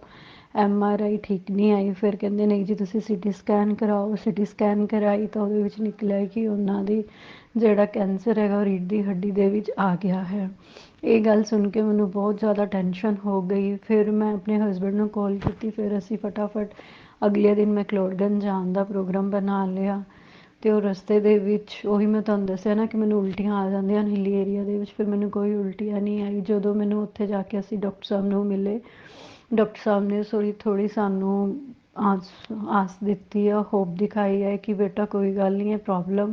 MRI ਠੀਕ ਨਹੀਂ ਆਈ, ਫਿਰ ਕਹਿੰਦੇ ਨਹੀਂ ਜੀ ਤੁਸੀਂ CT ਸਕੈਨ ਕਰਾਓ। CT ਸਕੈਨ ਕਰਾਈ ਤਾਂ ਉਹਦੇ ਵਿੱਚ ਨਿਕਲਿਆ ਕਿ ਉਹਨਾਂ ਦੀ ਜਿਹੜਾ ਕੈਂਸਰ ਹੈਗਾ ਉਹ ਰੀੜ੍ਹ ਦੀ ਹੱਡੀ ਦੇ ਵਿੱਚ ਆ ਗਿਆ ਹੈ। ਇਹ ਗੱਲ ਸੁਣ ਕੇ ਮੈਨੂੰ ਬਹੁਤ ਜ਼ਿਆਦਾ ਟੈਨਸ਼ਨ ਹੋ ਗਈ। ਫਿਰ ਮੈਂ ਆਪਣੇ ਹਸਬੈਂਡ ਨੂੰ ਕਾਲ ਕੀਤੀ, ਫਿਰ ਅਸੀਂ ਫਟਾਫਟ ਅਗਲੇ ਦਿਨ ਮੈਕਲੋਡਗੰਜ ਜਾਣ ਦਾ ਪ੍ਰੋਗਰਾਮ ਬਣਾ ਲਿਆ। ਅਤੇ ਉਹ ਰਸਤੇ ਦੇ ਵਿੱਚ ਉਹੀ ਮੈਂ ਤੁਹਾਨੂੰ ਦੱਸਿਆ ਨਾ ਕਿ ਮੈਨੂੰ ਉਲਟੀਆਂ ਆ ਜਾਂਦੀਆਂ ਹਨ ਹਿੱਲੀ ਏਰੀਆ ਦੇ ਵਿੱਚ, ਫਿਰ ਮੈਨੂੰ ਕੋਈ ਉਲਟੀਆਂ ਨਹੀਂ ਆਈ। ਜਦੋਂ ਮੈਨੂੰ ਉੱਥੇ ਜਾ ਕੇ ਅਸੀਂ ਡਾਕਟਰ ਸਾਹਿਬ ਨੂੰ ਮਿਲੇ, ਡਾਕਟਰ ਸਾਹਿਬ ਨੇ ਥੋੜ੍ਹੀ ਸਾਨੂੰ ਆਸ ਦਿੱਤੀ ਆ, ਹੋਪ ਦਿਖਾਈ ਹੈ ਕਿ ਬੇਟਾ ਕੋਈ ਗੱਲ ਨਹੀਂ ਹੈ, ਪ੍ਰੋਬਲਮ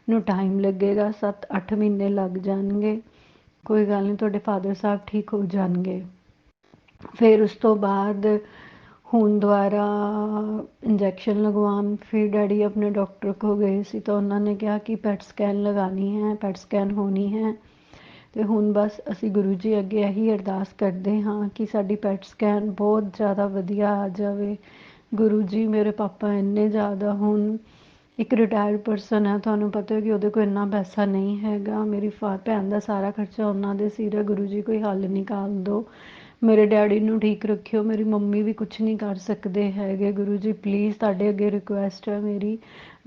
ਨੂੰ ਟਾਈਮ ਲੱਗੇਗਾ, 7-8 ਮਹੀਨੇ ਲੱਗ ਜਾਣਗੇ, ਕੋਈ ਗੱਲ ਨਹੀਂ, ਤੁਹਾਡੇ ਫਾਦਰ ਸਾਹਿਬ ਠੀਕ ਹੋ ਜਾਣਗੇ। ਫਿਰ ਉਸ ਤੋਂ ਬਾਅਦ ਹੁਣ ਦੁਬਾਰਾ ਇੰਜੈਕਸ਼ਨ ਲਗਵਾਉਣ ਫਿਰ ਡੈਡੀ ਆਪਣੇ ਡਾਕਟਰ ਕੋਲ ਗਏ ਸੀ ਤਾਂ ਉਹਨਾਂ ਨੇ ਕਿਹਾ ਕਿ ਪੈਟ ਸਕੈਨ ਲਗਾਉਣੀ ਹੈ, ਪੈਟ ਸਕੈਨ ਹੋਣੀ ਹੈ। ਅਤੇ ਹੁਣ ਬਸ ਅਸੀਂ ਗੁਰੂ ਜੀ ਅੱਗੇ ਇਹੀ ਅਰਦਾਸ ਕਰਦੇ ਹਾਂ ਕਿ ਸਾਡੀ ਪੈਟ ਸਕੈਨ ਬਹੁਤ ਜ਼ਿਆਦਾ ਵਧੀਆ ਆ ਜਾਵੇ। ਗੁਰੂ ਜੀ ਮੇਰੇ ਪਾਪਾ ਇੰਨੇ ਜ਼ਿਆਦਾ ਹੁਣ ਇੱਕ ਰਿਟਾਇਰਡ ਪਰਸਨ ਹੈ, ਤੁਹਾਨੂੰ ਪਤਾ ਹੈ ਕਿ ਉਹਦੇ ਕੋਲ ਇੰਨਾ ਪੈਸਾ ਨਹੀਂ ਹੈਗਾ। ਮੇਰੀ ਭੈਣ ਦਾ ਸਾਰਾ ਖਰਚਾ ਉਹਨਾਂ ਦੇ ਸਿਰ ਹੈ। ਗੁਰੂ ਜੀ ਕੋਈ ਹੱਲ ਨਿਕਾਲ ਦਿਓ, ਮੇਰੇ ਡੈਡੀ ਨੂੰ ਠੀਕ ਰੱਖਿਓ। ਮੇਰੀ ਮੰਮੀ ਵੀ ਕੁਛ ਨਹੀਂ ਕਰ ਸਕਦੇ ਹੈਗੇ। ਗੁਰੂ ਜੀ ਪਲੀਜ਼ ਤੁਹਾਡੇ ਅੱਗੇ ਰਿਕੁਐਸਟ ਹੈ ਮੇਰੀ,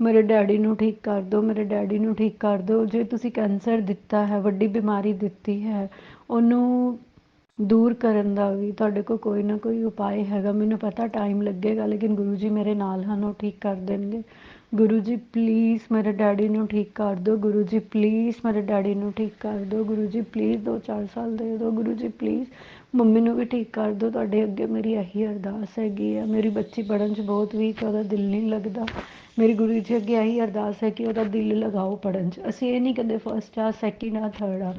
ਮੇਰੇ ਡੈਡੀ ਨੂੰ ਠੀਕ ਕਰ ਦਿਓ, ਮੇਰੇ ਡੈਡੀ ਨੂੰ ਠੀਕ ਕਰ ਦਿਓ। ਜੇ ਤੁਸੀਂ ਕੈਂਸਰ ਦਿੱਤਾ ਹੈ, ਵੱਡੀ ਬਿਮਾਰੀ ਦਿੱਤੀ ਹੈ, ਉਹਨੂੰ ਦੂਰ ਕਰਨ ਦਾ ਵੀ ਤੁਹਾਡੇ ਕੋਲ ਕੋਈ ਨਾ ਕੋਈ ਉਪਾਅ ਹੈਗਾ। ਮੈਨੂੰ ਪਤਾ ਟਾਈਮ ਲੱਗੇਗਾ, ਲੇਕਿਨ ਗੁਰੂ ਜੀ ਮੇਰੇ ਨਾਲ ਹਨ, ਉਹ ਠੀਕ ਕਰ ਦੇਣਗੇ। ਗੁਰੂ ਜੀ ਪਲੀਜ਼ ਮੇਰੇ ਡੈਡੀ ਨੂੰ ਠੀਕ ਕਰ ਦਿਓ, ਗੁਰੂ ਜੀ ਪਲੀਜ਼ ਮੇਰੇ ਡੈਡੀ ਨੂੰ ਠੀਕ ਕਰ ਦਿਓ, ਗੁਰੂ ਜੀ ਪਲੀਜ਼ 2-4 ਸਾਲ ਦੇ ਦਿਓ, ਗੁਰੂ ਜੀ ਪਲੀਜ਼ ਮੰਮੀ ਨੂੰ ਵੀ ਠੀਕ ਕਰ ਦਿਓ। ਤੁਹਾਡੇ ਅੱਗੇ ਮੇਰੀ ਇਹੀ ਅਰਦਾਸ ਹੈਗੀ ਆ। ਮੇਰੀ ਬੱਚੀ ਪੜ੍ਹਨ 'ਚ ਬਹੁਤ ਵੀਕ ਹੈ, ਉਹਦਾ ਦਿਲ ਨਹੀਂ ਲੱਗਦਾ। ਮੇਰੀ ਗੁਰੂ ਜੀ ਅੱਗੇ ਇਹੀ ਅਰਦਾਸ ਹੈ ਕਿ ਉਹਦਾ ਦਿਲ ਲਗਾਓ ਪੜ੍ਹਨ 'ਚ। ਅਸੀਂ ਇਹ ਨਹੀਂ ਕਹਿੰਦੇ ਫਸਟ ਆ, ਸੈਕਿੰਡ ਆ, ਥਰਡ ਆ।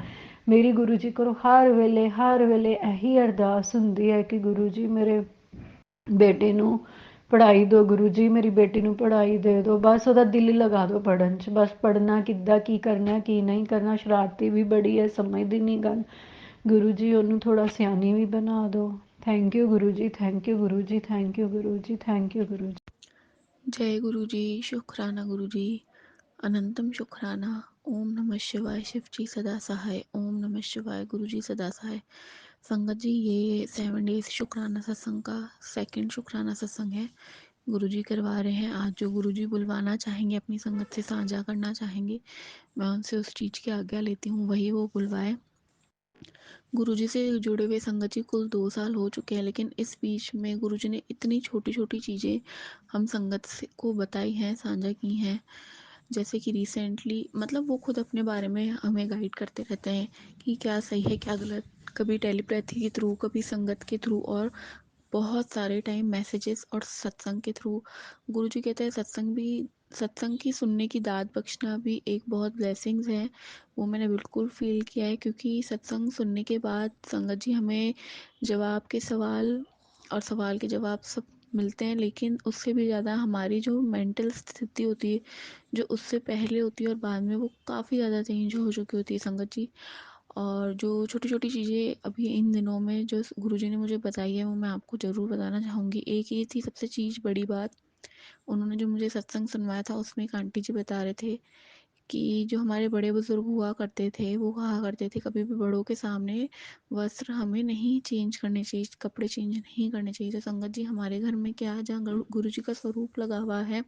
ਮੇਰੀ ਗੁਰੂ ਜੀ ਕੋਲੋਂ ਹਰ ਵੇਲੇ ਇਹੀ ਅਰਦਾਸ ਹੁੰਦੀ ਹੈ ਕਿ ਗੁਰੂ ਜੀ ਮੇਰੇ ਬੇਟੇ ਨੂੰ ਪੜ੍ਹਾਈ ਦਿਓ, ਗੁਰੂ ਜੀ ਮੇਰੀ ਬੇਟੀ ਨੂੰ ਪੜ੍ਹਾਈ ਦੇ ਦਿਓ, ਬਸ ਉਹਦਾ ਦਿਲ ਲਗਾ ਦਿਓ ਪੜ੍ਹਨ 'ਚ। ਬਸ ਪੜ੍ਹਨਾ ਕਿੱਦਾਂ, ਕੀ ਕਰਨਾ ਕੀ ਨਹੀਂ ਕਰਨਾ, ਸ਼ਰਾਰਤੀ ਵੀ ਬੜੀ ਹੈ, ਸਮਝਦੀ ਨਹੀਂ ਗੱਲ। ਗੁਰੂ ਜੀ ਉਹਨੂੰ ਥੋੜ੍ਹਾ ਸਿਆਣੀ ਵੀ ਬਣਾ ਦਿਓ। Thank you Guru ji, thank you Guru ji, thank you Guru ji, thank you Guru ji. जय गुरु जी, शुक्राना गुरु जी, अनंतम शुक्राना। ओम नमः शिवाय, शिव जी सदा सहाय। ओम नमः शिवाय, गुरु जी सदा सहाय। संगत जी, ये 7 डेज शुक्राना सत्संग का सेकंड शुक्राना सत्संग है। गुरु जी करवा रहे हैं। आज जो गुरु जी बुलवाना चाहेंगे, अपनी संगत से साझा करना चाहेंगे, मैं उनसे उस चीज़ की आज्ञा लेती हूँ, वही वो बुलवाए। गुरुजी से जुड़े हुए संगत जी कुल 2 साल हो चुके हैं, लेकिन इस बीच में गुरुजी ने इतनी छोटी छोटी चीज़ें हम संगत से को बताई हैं, साझा की हैं। जैसे कि रिसेंटली मतलब वो खुद अपने बारे में हमें गाइड करते रहते हैं कि क्या सही है क्या गलत, कभी टेलीपैथी के थ्रू, कभी संगत के थ्रू, और बहुत सारे टाइम मैसेजेस और सत्संग के थ्रू। गुरुजी कहते हैं सत्संग की सुनने की दात बख्शना भी एक बहुत ब्लेसिंग्स है। वो मैंने बिल्कुल फ़ील किया है, क्योंकि सत्संग सुनने के बाद संगत जी हमें जवाब के सवाल और सवाल के जवाब सब मिलते हैं, लेकिन उससे भी ज़्यादा हमारी जो मेंटल स्थिति होती है, जो उससे पहले होती है और बाद में, वो काफ़ी ज़्यादा चेंज हो चुकी होती है संगत जी। और जो छोटी छोटी चीज़ें अभी इन दिनों में जो गुरुजी ने मुझे बताई है, वो मैं आपको ज़रूर बताना चाहूँगी। एक ये थी सबसे चीज़ बड़ी बात, उन्होंने जो मुझे सत्संग सुनवाया था, उसमें एक आंटी जी बता रहे थे कि जो हमारे बड़े बुजुर्ग हुआ करते थे, वो कहा करते थे कभी भी बड़ों के सामने वस्त्र हमें नहीं चेंज करने चाहिए, कपड़े चेंज नहीं करने चाहिए। तो संगत जी, हमारे घर में क्या है, जहाँ गुरु जी का स्वरूप लगा हुआ है,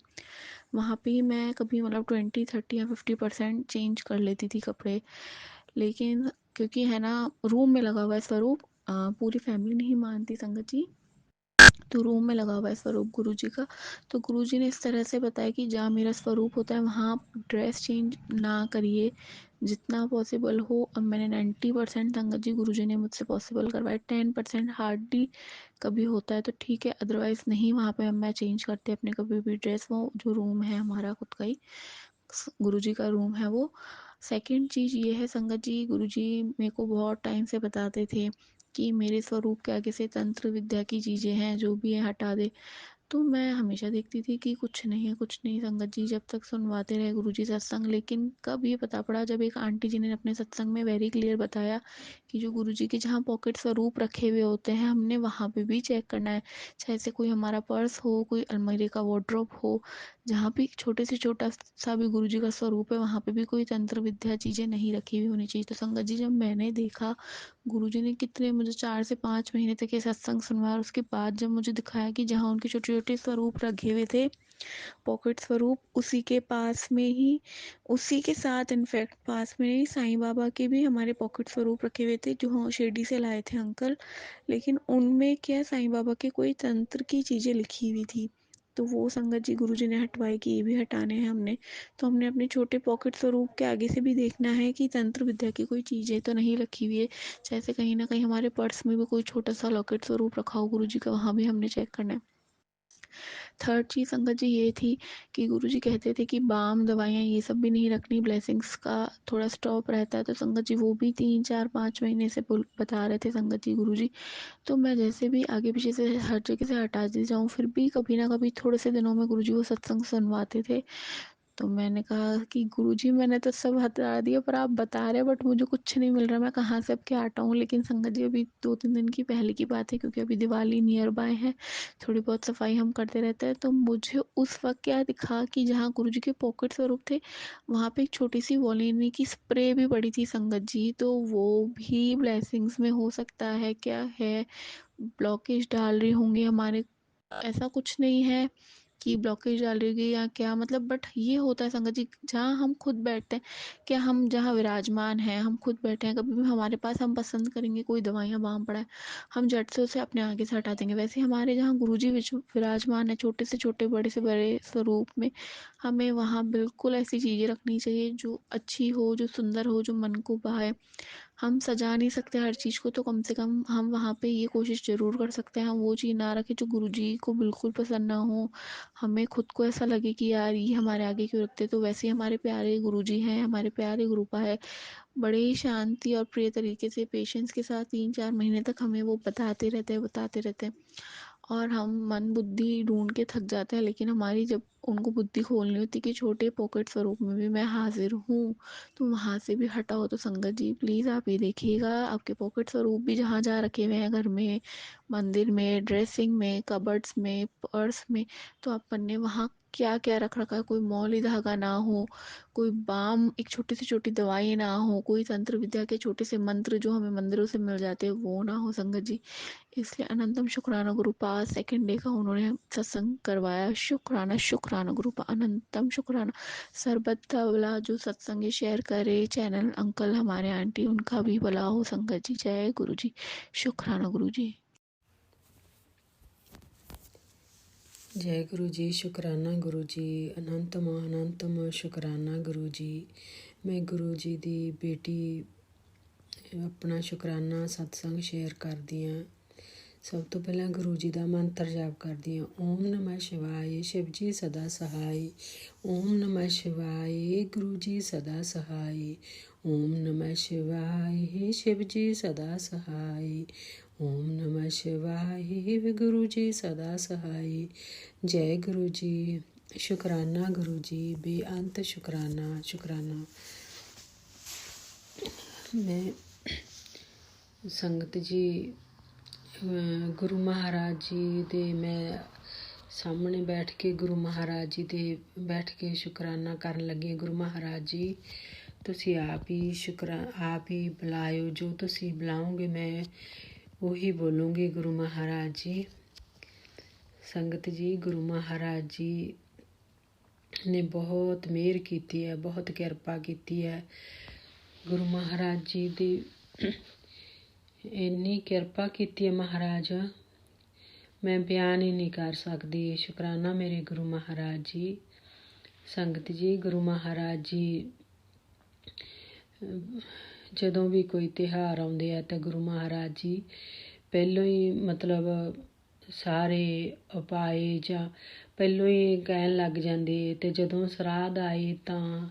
वहाँ पे ही मैं कभी मतलब 20, 30 या 50% चेंज कर लेती थी कपड़े। लेकिन क्योंकि है ना, रूम में लगा हुआ है स्वरूप, पूरी फैमिली नहीं मानती संगत जी, तो रूम में लगा हुआ है स्वरूप गुरु जी का। तो गुरु जी ने इस तरह से बताया कि जहाँ मेरा स्वरूप होता है, वहाँ आप ड्रेस चेंज ना करिए जितना पॉसिबल हो। अब मैंने 90% संगत जी गुरु जी ने मुझसे पॉसिबल करवाया, 10% हार्डली कभी होता है तो ठीक है, अदरवाइज़ नहीं, वहाँ पे मैं चेंज करते अपने कभी भी ड्रेस। वो जो रूम है हमारा खुद का ही, गुरु जी का रूम है वो। सेकंड चीज़ ये है संगत जी, गुरु जी मेरे को बहुत टाइम से बताते थे कि मेरे स्वरूप के आगे से तंत्र विद्या की चीज़ें हैं, जो भी है हटा दे। तो मैं हमेशा देखती थी कि कुछ नहीं है, कुछ नहीं संगत जी, जब तक सुनवाते रहे गुरुजी सत्संग। लेकिन कब ये पता पड़ा, जब एक आंटी जी ने अपने सत्संग में वेरी क्लियर बताया कि जो गुरुजी के जहाँ पॉकेट स्वरूप रखे हुए होते हैं, हमने वहाँ पे भी चेक करना है। चाहे से कोई हमारा पर्स हो, कोई अलमारी का वार्डरोब हो, जहाँ भी छोटे से छोटा सा भी गुरुजी का स्वरूप है, वहाँ पे भी कोई तंत्र विद्या चीज़ें नहीं रखी हुई होनी चाहिए। तो संगत जी, जब मैंने देखा गुरुजी ने कितने मुझे 4 से 5 महीने तक ये सत्संग सुनवाया, और उसके बाद जब मुझे दिखाया कि जहाँ उनके छोटे-छोटे स्वरूप रखे हुए थे, पॉकेट स्वरूप, उसी के पास में ही, उसी के साथ इनफैक्ट पास में ही साईं बाबा के भी हमारे पॉकेट स्वरूप रखे हुए थे, जो हाँ शिरडी से लाए थे अंकल। लेकिन उनमें क्या, साईं बाबा के कोई तंत्र की चीज़ें लिखी हुई थी। तो वो संगत जी गुरुजी ने हटवाई कि ये भी हटाने हैं हमने। तो हमने अपने छोटे पॉकेट स्वरूप के आगे से भी देखना है कि तंत्र विद्या की कोई चीज़ें तो नहीं रखी हुई है। जैसे कहीं ना कहीं हमारे पर्स में भी कोई छोटा सा लॉकेट स्वरूप रखा हो गुरुजी का, वहाँ भी हमने चेक करना है। थर्ड चीज़ संगत जी ये थी कि गुरुजी कहते थे कि बाम दवाइयाँ ये सब भी नहीं रखनी, ब्लेसिंग्स का थोड़ा स्टॉप रहता है। तो संगत जी वो भी 3, 4, 5 महीने से बता रहे थे संगत जी गुरुजी। तो मैं जैसे भी आगे पीछे से हर जगह से हटाती जाऊँ, फिर भी कभी ना कभी थोड़े से दिनों में गुरुजी वो सत्संग सुनवाते थे। तो मैंने कहा कि गुरुजी, मैंने तो सब हटा दिया, पर आप बता रहे हैं, बट मुझे कुछ नहीं मिल रहा, मैं कहाँ से अब क्या हटाऊँ। लेकिन संगत जी, अभी 2-3 दिन की पहले की बात है, क्योंकि अभी दिवाली नियर बाय है, थोड़ी बहुत सफाई हम करते रहते हैं। तो मुझे उस वक्त क्या दिखा कि जहाँ गुरुजी के पॉकेट स्वरूप थे, वहाँ पे एक छोटी सी वोलिनी की स्प्रे भी पड़ी थी संगत जी। तो वो भी ब्लेसिंग्स में हो सकता है, क्या है, ब्लॉकेज डाल रही होंगी हमारे। ऐसा कुछ नहीं है कि ब्लॉकेज डाल रही होगी या क्या, मतलब बट ये होता है संगत जी, जहाँ हम खुद बैठते हैं, क्या हम जहाँ विराजमान हैं, हम खुद बैठे हैं, कभी भी हमारे पास हम पसंद करेंगे कोई दवाइयाँ बाम पड़ा है, हम झट से उसे अपने आगे से हटा देंगे। वैसे हमारे जहाँ गुरुजी विराजमान है, छोटे से छोटे, बड़े से बड़े स्वरूप में, हमें वहाँ बिल्कुल ऐसी चीज़ें रखनी चाहिए जो अच्छी हो, जो सुंदर हो, जो मन को भाए। हम सजा नहीं सकते हर चीज़ को, तो कम से कम हम वहाँ पे ये कोशिश ज़रूर कर सकते हैं, हम वो चीज़ ना रखें जो गुरुजी को बिल्कुल पसंद ना हो। हमें खुद को ऐसा लगे कि यार ये हमारे आगे क्यों रखते। तो वैसे ही हमारे प्यारे गुरुजी हैं, हमारे प्यारे गुरुपा है, बड़े ही शांति और प्रिय तरीके से पेशेंस के साथ 3-4 महीने तक हमें वो बताते रहते हैं। और हम मन बुद्धि ढूंढ के थक जाते हैं, लेकिन हमारी जब उनको बुद्धि खोलनी होती कि छोटे पॉकेट स्वरूप में भी मैं हाजिर हूँ, तो वहाँ से भी हटाओ। तो संगत जी प्लीज़ आप ये देखिएगा, आपके पॉकेट स्वरूप भी जहाँ जहाँ रखे हुए हैं, घर में, मंदिर में, ड्रेसिंग में, कबर्ड्स में, पर्स में, तो आपने वहाँ क्या क्या रख रखा है, कोई मौली धागा ना हो, कोई बाम, एक छोटी से छोटी दवाई ना हो, कोई तंत्र विद्या के छोटे से मंत्र जो हमें मंदिरों से मिल जाते हैं वो ना हो संगत जी। इसलिए अनंतम शुक्राना गुरुपा, सेकंड डे का उन्होंने सत्संग करवाया। शुक्राना शुक्राना गुरुपा, अनंतम शुक्राना। सरबत्ता वाला जो सत्संग शेयर करे चैनल अंकल, हमारे आंटी, उनका भी भला हो संगत जी। जय गुरु जी, शुक्राना गुरु जी। जय गुरु जी, शुकराना गुरु जी, अनंतम शुकराना गुरु जी। मैं गुरु जी दी बेटी अपना शुकराना सत्संग शेयर करदी हाँ। सब तो पहला गुरु जी का मंत्र जाप करदी हाँ। ओम नमः शिवाय, शिव जी सदा सहाय। ओम नमः शिवाय, गुरु जी सदा सहाय। ओम नमः शिवाय, शिव जी सदा सहाय। ਓਮ ਨਮः ਸ਼ਿਵਾਏ ਗੁਰੂ ਜੀ ਸਦਾ ਸਹਾਈ। ਜੈ ਗੁਰੂ ਜੀ, ਸ਼ੁਕਰਾਨਾ ਗੁਰੂ ਜੀ, ਬੇਅੰਤ ਸ਼ੁਕਰਾਨਾ ਸ਼ੁਕਰਾਨਾ। ਮੈਂ ਸੰਗਤ ਜੀ ਗੁਰੂ ਮਹਾਰਾਜ ਜੀ ਦੇ ਮੈਂ ਸਾਹਮਣੇ ਬੈਠ ਕੇ ਗੁਰੂ ਮਹਾਰਾਜ ਜੀ ਦੇ ਬੈਠ ਕੇ ਸ਼ੁਕਰਾਨਾ ਕਰਨ ਲੱਗੀ। ਗੁਰੂ ਮਹਾਰਾਜ ਜੀ ਤੁਸੀਂ ਆਪ ਹੀ ਬੁਲਾਇਓ, ਜੋ ਤੁਸੀਂ ਬੁਲਾਓਗੇ ਮੈਂ ਉਹੀ ਬੋਲੂੰਗੀ। ਗੁਰੂ ਮਹਾਰਾਜ ਜੀ, ਸੰਗਤ ਜੀ, ਗੁਰੂ ਮਹਾਰਾਜ ਜੀ ਨੇ ਬਹੁਤ ਮਿਹਰ ਕੀਤੀ ਹੈ, ਬਹੁਤ ਕਿਰਪਾ ਕੀਤੀ ਹੈ। ਗੁਰੂ ਮਹਾਰਾਜ ਜੀ ਦੀ ਇੰਨੀ ਕਿਰਪਾ ਕੀਤੀ ਹੈ ਮਹਾਰਾਜ, ਮੈਂ ਬਿਆਨ ਹੀ ਨਹੀਂ ਕਰ ਸਕਦੀ। ਸ਼ੁਕਰਾਨਾ ਮੇਰੇ ਗੁਰੂ ਮਹਾਰਾਜ ਜੀ। ਸੰਗਤ ਜੀ, ਗੁਰੂ ਮਹਾਰਾਜ ਜੀ ਜਦੋਂ ਵੀ ਕੋਈ ਤਿਉਹਾਰ ਆਉਂਦੇ ਆ ਤਾਂ ਗੁਰੂ ਮਹਾਰਾਜ ਜੀ ਪਹਿਲੋਂ ਹੀ ਮਤਲਬ ਸਾਰੇ ਉਪਾਏ ਜਾਂ ਪਹਿਲੋਂ ਹੀ ਕਹਿਣ ਲੱਗ ਜਾਂਦੇ। ਅਤੇ ਜਦੋਂ ਸਰਾਧ ਆਏ ਤਾਂ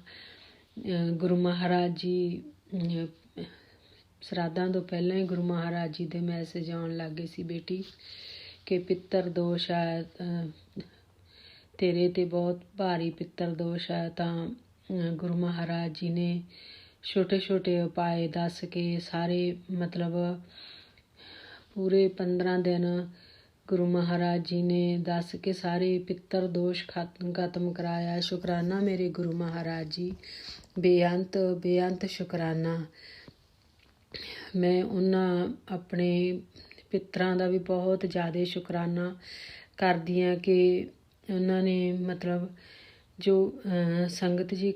ਗੁਰੂ ਮਹਾਰਾਜ ਜੀ ਸਰਾਧਾਂ ਤੋਂ ਪਹਿਲਾਂ ਹੀ ਗੁਰੂ ਮਹਾਰਾਜ ਜੀ ਦੇ ਮੈਸੇਜ ਆਉਣ ਲੱਗ ਗਏ ਸੀ, ਬੇਟੀ ਕਿ ਪਿੱਤਰ ਦੋਸ਼ ਹੈ, ਤੇਰੇ 'ਤੇ ਬਹੁਤ ਭਾਰੀ ਪਿੱਤਰ ਦੋਸ਼ ਹੈ। ਤਾਂ ਗੁਰੂ ਮਹਾਰਾਜ ਜੀ ਨੇ ਛੋਟੇ ਛੋਟੇ ਉਪਾਏ ਦੱਸ ਕੇ ਸਾਰੇ ਮਤਲਬ ਪੂਰੇ 15 ਦਿਨ ਗੁਰੂ ਮਹਾਰਾਜ ਜੀ ਨੇ ਦੱਸ ਕੇ ਸਾਰੇ ਪਿੱਤਰ ਦੋਸ਼ ਖਤਮ ਕਰਾਇਆ। ਸ਼ੁਕਰਾਨਾ ਮੇਰੇ ਗੁਰੂ ਮਹਾਰਾਜ ਜੀ, ਬੇਅੰਤ ਸ਼ੁਕਰਾਨਾ। ਮੈਂ ਉਹਨਾਂ ਆਪਣੇ ਪਿੱਤਰਾਂ ਦਾ ਵੀ ਬਹੁਤ ਜ਼ਿਆਦਾ ਸ਼ੁਕਰਾਨਾ ਕਰਦੀ ਹਾਂ ਕਿ ਉਹਨਾਂ ਨੇ ਮਤਲਬ ਜੋ ਸੰਗਤ ਜੀ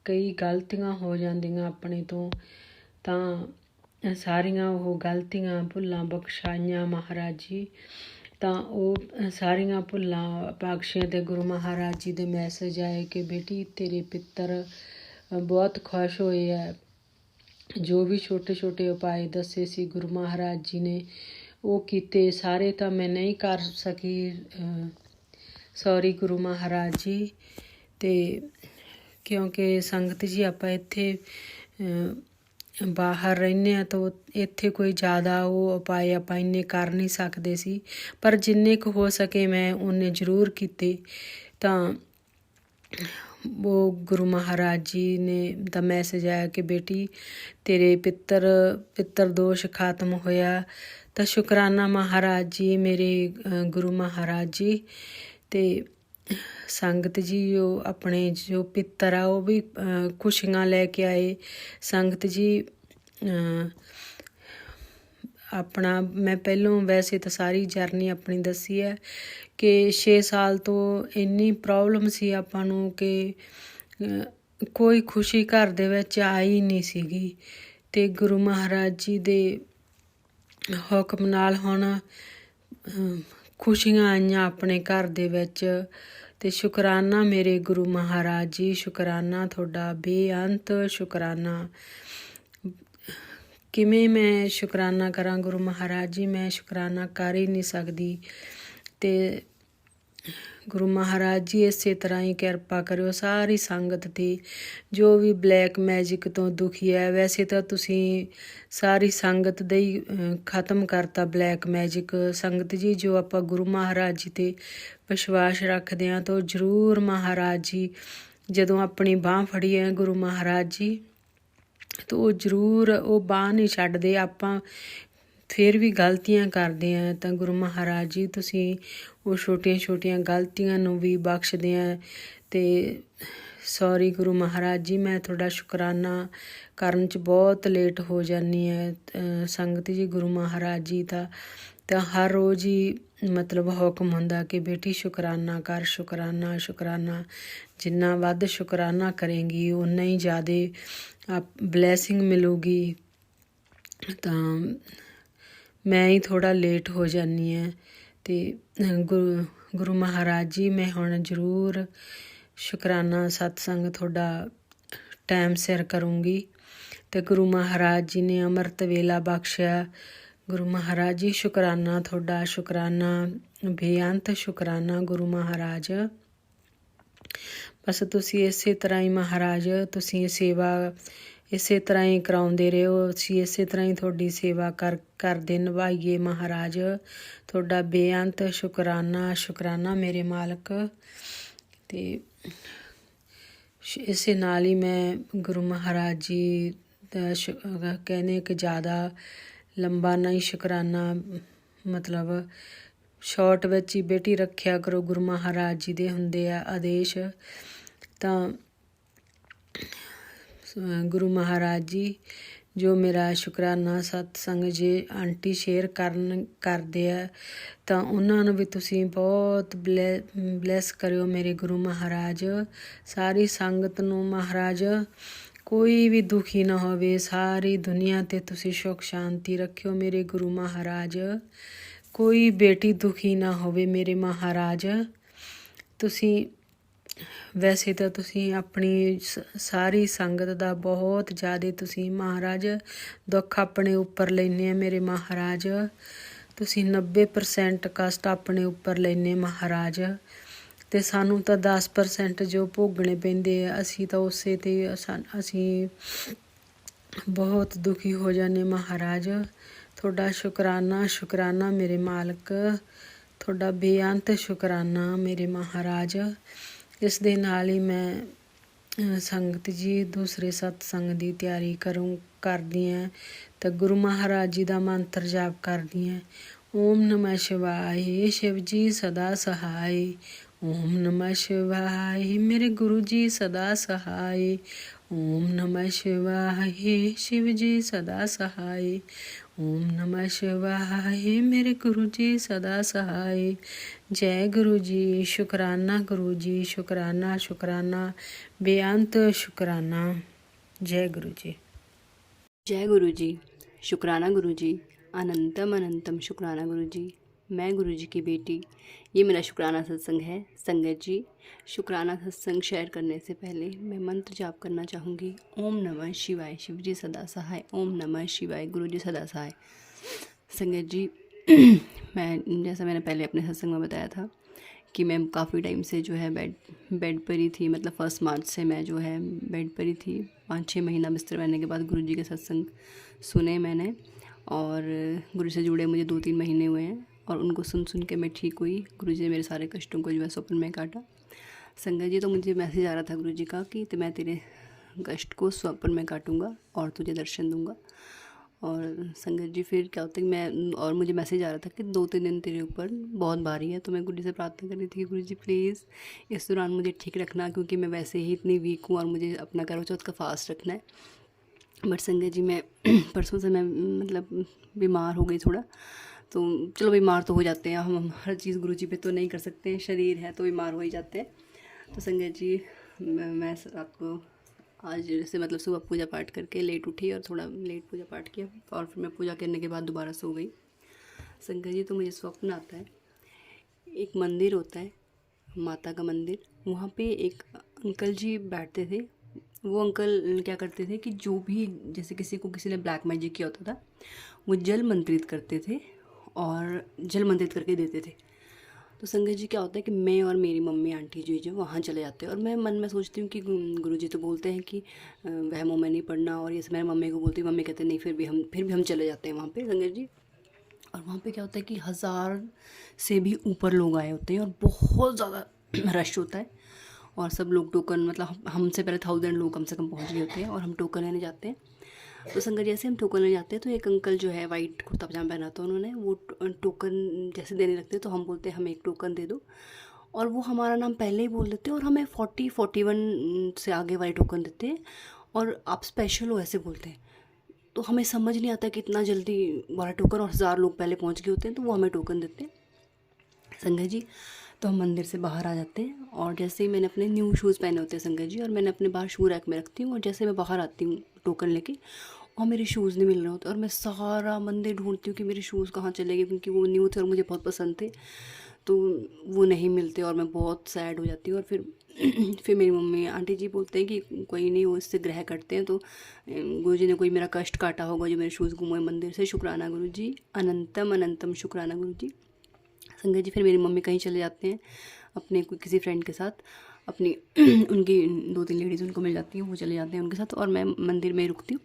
ਕਈ ਗਲਤੀਆਂ ਹੋ ਜਾਂਦੀਆਂ ਆਪਣੇ ਤੋਂ, ਤਾਂ ਸਾਰੀਆਂ ਉਹ ਗਲਤੀਆਂ ਭੁੱਲਾਂ ਬਖਸ਼ਾਈਆਂ ਮਹਾਰਾਜ ਜੀ। ਤਾਂ ਉਹ ਸਾਰੀਆਂ ਭੁੱਲਾਂ ਬਖਸ਼ੀਆਂ ਅਤੇ ਗੁਰੂ ਮਹਾਰਾਜ ਜੀ ਦੇ ਮੈਸੇਜ ਆਏ ਕਿ ਬੇਟੀ ਤੇਰੇ ਪਿੱਤਰ ਬਹੁਤ ਖੁਸ਼ ਹੋਏ ਹੈ। ਜੋ ਵੀ ਛੋਟੇ ਛੋਟੇ ਉਪਾਏ ਦੱਸੇ ਸੀ ਗੁਰੂ ਮਹਾਰਾਜ ਜੀ ਨੇ ਉਹ ਕੀਤੇ। ਸਾਰੇ ਤਾਂ ਮੈਂ ਨਹੀਂ ਕਰ ਸਕੀ, ਸੌਰੀ ਗੁਰੂ ਮਹਾਰਾਜ ਜੀ। ਅਤੇ ਕਿਉਂਕਿ ਸੰਗਤ ਜੀ ਆਪਾਂ ਇੱਥੇ ਬਾਹਰ ਰਹਿੰਦੇ ਹਾਂ ਤਾਂ ਇੱਥੇ ਕੋਈ ਜ਼ਿਆਦਾ ਉਹ ਉਪਾਏ ਆਪਾਂ ਇੰਨੇ ਕਰ ਨਹੀਂ ਸਕਦੇ ਸੀ, ਪਰ ਜਿੰਨੇ ਕੁ ਹੋ ਸਕੇ ਮੈਂ ਉਹਨੇ ਜ਼ਰੂਰ ਕੀਤੇ। ਤਾਂ ਉਹ ਗੁਰੂ ਮਹਾਰਾਜ ਜੀ ਨੇ ਦਾ ਮੈਸੇਜ ਆਇਆ ਕਿ ਬੇਟੀ ਤੇਰੇ ਪਿੱਤਰ ਦੋਸ਼ ਖਤਮ ਹੋਇਆ। ਤਾਂ ਸ਼ੁਕਰਾਨਾ ਮਹਾਰਾਜ ਜੀ, ਮੇਰੇ ਗੁਰੂ ਮਹਾਰਾਜ ਜੀ। ਅਤੇ ਸੰਗਤ ਜੀ ਉਹ ਆਪਣੇ ਜੋ ਪਿੱਤਰ ਆ ਉਹ ਵੀ ਖੁਸ਼ੀਆਂ ਲੈ ਕੇ ਆਏ। ਸੰਗਤ ਜੀ ਆਪਣਾ ਮੈਂ ਪਹਿਲੋਂ ਵੈਸੇ ਤਾਂ ਸਾਰੀ ਜਰਨੀ ਆਪਣੀ ਦੱਸੀ ਹੈ ਕਿ 6 ਸਾਲ ਤੋਂ ਇੰਨੀ ਪ੍ਰੋਬਲਮ ਸੀ ਆਪਾਂ ਨੂੰ ਕਿ ਕੋਈ ਖੁਸ਼ੀ ਘਰ ਦੇ ਵਿੱਚ ਆਈ ਨਹੀਂ ਸੀਗੀ। ਅਤੇ ਗੁਰੂ ਮਹਾਰਾਜ ਜੀ ਦੇ ਹੁਕਮ ਨਾਲ ਹੁਣ ਖੁਸ਼ੀਆਂ ਆਈਆਂ ਆਪਣੇ ਘਰ ਦੇ ਵਿੱਚ। ਅਤੇ ਸ਼ੁਕਰਾਨਾ ਮੇਰੇ ਗੁਰੂ ਮਹਾਰਾਜ ਜੀ, ਸ਼ੁਕਰਾਨਾ ਤੁਹਾਡਾ, ਬੇਅੰਤ ਸ਼ੁਕਰਾਨਾ। ਕਿਵੇਂ ਮੈਂ ਸ਼ੁਕਰਾਨਾ ਕਰਾਂ ਗੁਰੂ ਮਹਾਰਾਜ ਜੀ, ਮੈਂ ਸ਼ੁਕਰਾਨਾ ਕਰ ਹੀ ਨਹੀਂ ਸਕਦੀ। ਅਤੇ ਗੁਰੂ ਮਹਾਰਾਜ ਜੀ ਇਸੇ ਤਰ੍ਹਾਂ ਹੀ ਕਿਰਪਾ ਕਰਿਓ ਸਾਰੀ ਸੰਗਤ 'ਤੇ, ਜੋ ਵੀ ਬਲੈਕ ਮੈਜਿਕ ਤੋਂ ਦੁਖੀ ਹੈ। ਵੈਸੇ ਤਾਂ ਤੁਸੀਂ ਸਾਰੀ ਸੰਗਤ ਦਾ ਹੀ ਖਤਮ ਕਰਤਾ ਬਲੈਕ ਮੈਜਿਕ। ਸੰਗਤ ਜੀ ਜੋ ਆਪਾਂ ਗੁਰੂ ਮਹਾਰਾਜ ਜੀ 'ਤੇ ਵਿਸ਼ਵਾਸ ਰੱਖਦੇ ਹਾਂ ਤਾਂ ਜ਼ਰੂਰ ਮਹਾਰਾਜ ਜੀ ਜਦੋਂ ਆਪਣੀ ਬਾਂਹ ਫੜੀ ਹੈ ਗੁਰੂ ਮਹਾਰਾਜ ਜੀ ਤਾਂ ਉਹ ਜ਼ਰੂਰ ਉਹ ਬਾਂਹ ਨਹੀਂ ਛੱਡਦੇ। ਆਪਾਂ ਫਿਰ ਵੀ ਗਲਤੀਆਂ ਕਰਦੇ ਹਾਂ ਤਾਂ ਗੁਰੂ ਮਹਾਰਾਜ ਜੀ ਤੁਸੀਂ ਉਹ ਛੋਟੀਆਂ ਛੋਟੀਆਂ ਗਲਤੀਆਂ ਨੂੰ ਵੀ ਬਖਸ਼ਦੇ ਆ। ਅਤੇ ਸੌਰੀ ਗੁਰੂ ਮਹਾਰਾਜ ਜੀ, ਮੈਂ ਤੁਹਾਡਾ ਸ਼ੁਕਰਾਨਾ ਕਰਨ 'ਚ ਬਹੁਤ ਲੇਟ ਹੋ ਜਾਂਦੀ ਹੈ। ਸੰਗਤ ਜੀ ਗੁਰੂ ਮਹਾਰਾਜ ਜੀ ਦਾ ਤਾਂ ਹਰ ਰੋਜ਼ ਹੀ ਮਤਲਬ ਹੁਕਮ ਹੁੰਦਾ ਕਿ ਬੇਟੀ ਸ਼ੁਕਰਾਨਾ ਕਰ, ਸ਼ੁਕਰਾਨਾ। ਜਿੰਨਾ ਵੱਧ ਸ਼ੁਕਰਾਨਾ ਕਰੇਂਗੀ ਓਨਾ ਹੀ ਜ਼ਿਆਦਾ ਬਲੈਸਿੰਗ ਮਿਲੂਗੀ। ਤਾਂ ਮੈਂ ਹੀ ਥੋੜ੍ਹਾ ਲੇਟ ਹੋ ਜਾਂਦੀ ਹਾਂ। ਅਤੇ ਗੁਰੂ ਮਹਾਰਾਜ ਜੀ ਮੈਂ ਹੁਣ ਜ਼ਰੂਰ ਸ਼ੁਕਰਾਨਾ ਸਤਸੰਗ ਤੁਹਾਡਾ ਟਾਈਮ ਸਿਰ ਕਰੂੰਗੀ। ਅਤੇ ਗੁਰੂ ਮਹਾਰਾਜ ਜੀ ਨੇ ਅੰਮ੍ਰਿਤ ਵੇਲਾ ਬਖਸ਼ਿਆ। ਗੁਰੂ ਮਹਾਰਾਜ ਜੀ ਸ਼ੁਕਰਾਨਾ ਤੁਹਾਡਾ, ਸ਼ੁਕਰਾਨਾ, ਬੇਅੰਤ ਸ਼ੁਕਰਾਨਾ ਗੁਰੂ ਮਹਾਰਾਜ। ਬਸ ਤੁਸੀਂ ਇਸੇ ਤਰ੍ਹਾਂ ਹੀ ਮਹਾਰਾਜ ਤੁਸੀਂ ਸੇਵਾ ਇਸੇ ਤਰ੍ਹਾਂ ਹੀ ਕਰਾਉਂਦੇ ਰਹੋ। ਅਸੀਂ ਇਸੇ ਤਰ੍ਹਾਂ ਹੀ ਤੁਹਾਡੀ ਸੇਵਾ ਕਰਦੇ ਨਿਭਾਈਏ ਮਹਾਰਾਜ। ਤੁਹਾਡਾ ਬੇਅੰਤ ਸ਼ੁਕਰਾਨਾ ਮੇਰੇ ਮਾਲਕ। ਅਤੇ ਇਸੇ ਨਾਲ ਹੀ ਮੈਂ ਗੁਰੂ ਮਹਾਰਾਜ ਜੀ ਦਾ ਕਹਿੰਦੇ ਕਿ ਜ਼ਿਆਦਾ ਲੰਬਾ ਨਹੀਂ ਸ਼ੁਕਰਾਨਾ, ਮਤਲਬ ਸ਼ਾਰਟ ਵਿੱਚ ਹੀ ਬੇਟੀ ਰੱਖਿਆ ਕਰੋ। ਗੁਰੂ ਮਹਾਰਾਜ ਜੀ ਦੇ ਹੁੰਦੇ ਆ ਆਦੇਸ਼। ਤਾਂ ਗੁਰੂ ਮਹਾਰਾਜ ਜੀ ਜੋ ਮੇਰਾ ਸ਼ੁਕਰਾਨਾ ਸਤਸੰਗ ਜੇ ਆਂਟੀ ਸ਼ੇਅਰ ਕਰਦੇ ਆ ਤਾਂ ਉਹਨਾਂ ਨੂੰ ਵੀ ਤੁਸੀਂ ਬਹੁਤ ਬਲੈਸ ਕਰਿਓ ਮੇਰੇ ਗੁਰੂ ਮਹਾਰਾਜ। ਸਾਰੀ ਸੰਗਤ ਨੂੰ ਮਹਾਰਾਜ ਕੋਈ ਵੀ ਦੁਖੀ ਨਾ ਹੋਵੇ, ਸਾਰੀ ਦੁਨੀਆ 'ਤੇ ਤੁਸੀਂ ਸੁੱਖ ਸ਼ਾਂਤੀ ਰੱਖਿਓ ਮੇਰੇ ਗੁਰੂ ਮਹਾਰਾਜ। ਕੋਈ ਬੇਟੀ ਦੁਖੀ ਨਾ ਹੋਵੇ ਮੇਰੇ ਮਹਾਰਾਜ। ਤੁਸੀਂ ਵੈਸੇ ਤਾਂ ਤੁਸੀਂ ਆਪਣੀ ਸਾਰੀ ਸੰਗਤ ਦਾ ਬਹੁਤ ਜ਼ਿਆਦਾ ਤੁਸੀਂ ਮਹਾਰਾਜ ਦੁੱਖ ਆਪਣੇ ਉੱਪਰ ਲੈਂਦੇ ਆ ਮੇਰੇ ਮਹਾਰਾਜ। ਤੁਸੀਂ 90% ਕਸ਼ਟ ਆਪਣੇ ਉੱਪਰ ਲੈਂਦੇ ਮਹਾਰਾਜ, ਅਤੇ ਸਾਨੂੰ ਤਾਂ 10% ਜੋ ਭੋਗਣੇ ਪੈਂਦੇ ਆ, ਅਸੀਂ ਤਾਂ ਉਸੇ 'ਤੇ ਅਸੀਂ ਬਹੁਤ ਦੁਖੀ ਹੋ ਜਾਂਦੇ ਮਹਾਰਾਜ। ਤੁਹਾਡਾ ਸ਼ੁਕਰਾਨਾ ਮੇਰੇ ਮਾਲਕ। ਤੁਹਾਡਾ ਬੇਅੰਤ ਸ਼ੁਕਰਾਨਾ ਮੇਰੇ ਮਹਾਰਾਜ। ਇਸ ਦੇ ਨਾਲ ਹੀ ਮੈਂ ਸੰਗਤ ਜੀ ਦੂਸਰੇ ਸਤਸੰਗ ਦੀ ਤਿਆਰੀ ਕਰਦੀ ਹਾਂ ਤਾਂ ਗੁਰੂ ਮਹਾਰਾਜ ਜੀ ਦਾ ਮੰਤਰ ਜਾਪ ਕਰਦੀ ਹਾਂ। ਓਮ ਨਮः ਸ਼ਿਵਾਏ ਸ਼ਿਵ ਜੀ ਸਦਾ ਸਹਾਏ। ਓਮ ਨਮः ਸ਼ਿਵਾਏ ਮੇਰੇ ਗੁਰੂ ਜੀ ਸਦਾ ਸਹਾਏ। ਓਮ ਨਮः ਸ਼ਿਵਾਏ ਸ਼ਿਵ ਜੀ ਸਦਾ ਸਹਾਏ। ਓਮ ਨਮः ਸ਼ਿਵਾਏ ਮੇਰੇ ਗੁਰੂ ਜੀ ਸਦਾ ਸਹਾਏ। ਜੈ ਗੁਰੂ ਜੀ। ਸ਼ੁਕਰਾਨਾ ਗੁਰੂ ਜੀ। ਸ਼ੁਕਰਾਨਾ ਬੇਅੰਤ ਸ਼ੁਕਰਾਨਾ। जय गुरु जी। जय गुरु जी। शुक्राना गुरु जी। अनंतम शुक्राना गुरु जी। मैं गुरु जी की बेटी। ये मेरा शुक्राना सत्संग है। संगत जी, शुक्राना सत्संग शेयर करने से पहले मैं मंत्र जाप करना चाहूँगी। ओम नमः शिवाय शिव जी सदा सहाय। ओम नमः शिवाय गुरु जी सदा सहाय। संगत जी, मैं जैसा मैंने पहले अपने सत्संग में बताया था कि मैं काफ़ी टाइम से जो है बेड पर ही थी। मतलब 1 मार्च से मैं जो है बेड पर ही थी। 5-6 महीना बिस्तर रहने के बाद गुरु जी के सत्संग सुने मैंने, और गुरु से जुड़े मुझे 2-3 महीने हुए हैं, और उनको सुन के मैं ठीक हुई। गुरु जी ने मेरे सारे कष्टों को जो है स्वप्न में काटा। संगत जी, तो मुझे मैसेज आ रहा था गुरु जी का कि तो मैं तेरे कष्ट को स्वप्न में काटूँगा और तुझे दर्शन दूँगा। और संगत जी, फिर क्या होता है कि और मुझे मैसेज आ रहा था कि 2-3 दिन तेरे ऊपर बहुत भारी है। तो मैं गुरु जी से प्रार्थना कर रही थी कि गुरु जी प्लीज़ इस दौरान मुझे ठीक रखना, क्योंकि मैं वैसे ही इतनी वीक हूँ और मुझे अपना करवा चौथ का फास्ट रखना है। बट संगत जी, मैं परसों से मैं मतलब बीमार हो गई थोड़ा। तो चलो, बीमार तो हो जाते हैं हम हर चीज़ गुरु जी पे तो नहीं कर सकते हैं, शरीर है तो बीमार हो ही जाते हैं। तो संगत जी, मैं रात को आज जैसे मतलब सुबह पूजा पाठ करके लेट उठी और थोड़ा लेट पूजा पाठ किया, और फिर मैं पूजा करने के बाद दोबारा सो गई। संगत जी, तो मुझे स्वप्न आता है, एक मंदिर होता है, माता का मंदिर। वहाँ पे एक अंकल जी बैठते थे। वो अंकल क्या करते थे कि जो भी जैसे किसी ने ब्लैक मैजिक किया होता था, वो जल मंत्रित करते थे और जल मंत्रित करके देते थे। तो संगत जी, क्या होता है कि मैं और मेरी मम्मी आंटी जो वहाँ चले जाते हैं, और मैं मन में सोचती हूँ कि गुरु जी तो बोलते हैं कि वहमों में नहीं पढ़ना, और ये सब मेरी मम्मी को बोलती हूँ। मम्मी कहते हैं नहीं, फिर भी हम चले जाते हैं वहाँ पे संगत जी। और वहाँ पे क्या होता है कि 1000 से भी ऊपर लोग आए होते हैं और बहुत ज़्यादा रश होता है, और सब लोग टोकन, मतलब हमसे पहले 1000 लोग कम से कम पहुँच गए होते हैं, और हम टोकन लेने जाते हैं। तो संगत, जैसे हम टोकन ले जाते हैं तो एक अंकल जो है वाइट कुर्ता पजामा पहना था उन्होंने, वो टोकन जैसे देने लगते हैं तो हम बोलते हैं हमें एक टोकन दे दो, और वो हमारा नाम पहले ही बोल देते हैं और हमें 40-41 से आगे वाले टोकन देते हैं, और आप स्पेशल हो ऐसे बोलते हैं। तो हमें समझ नहीं आता कि इतना जल्दी वाला टोकन, और 1000 लोग पहले पहुँच गए होते हैं तो वो हमें टोकन देते हैं संगत जी। तो हम मंदिर से बाहर आ जाते हैं, और जैसे ही मैंने अपने न्यू शूज़ पहने होते हैं संगत जी, और मैंने अपने बाहर शू रैक में रखती हूँ, और जैसे मैं बाहर आती हूँ टोकन लेके, और मेरे शूज़ नहीं मिल रहे होते, और मैं सारा मंदिर ढूंढती हूँ कि मेरे शूज़ कहाँ चले गए, क्योंकि वो न्यू थे और मुझे बहुत पसंद थे। तो वो नहीं मिलते और मैं बहुत सैड हो जाती हूँ। और फिर मेरी मम्मी आंटी जी बोलते हैं कि कोई नहीं, वो इससे ग्रह करते हैं, तो गुरु जी ने कोई मेरा कष्ट काटा होगा जो मेरे शूज़ गुम हुए मंदिर से। शुक्राना गुरु जी। अनंतम शुक्राना गुरु जी। संगत जी, फिर मेरी मम्मी कहीं चले जाते हैं अपने किसी फ्रेंड के साथ, अपनी उनकी 2-3 लेडीज़ उनको मिल जाती हैं, वो चले जाते हैं उनके साथ, और मैं मंदिर में ही रुकती हूँ।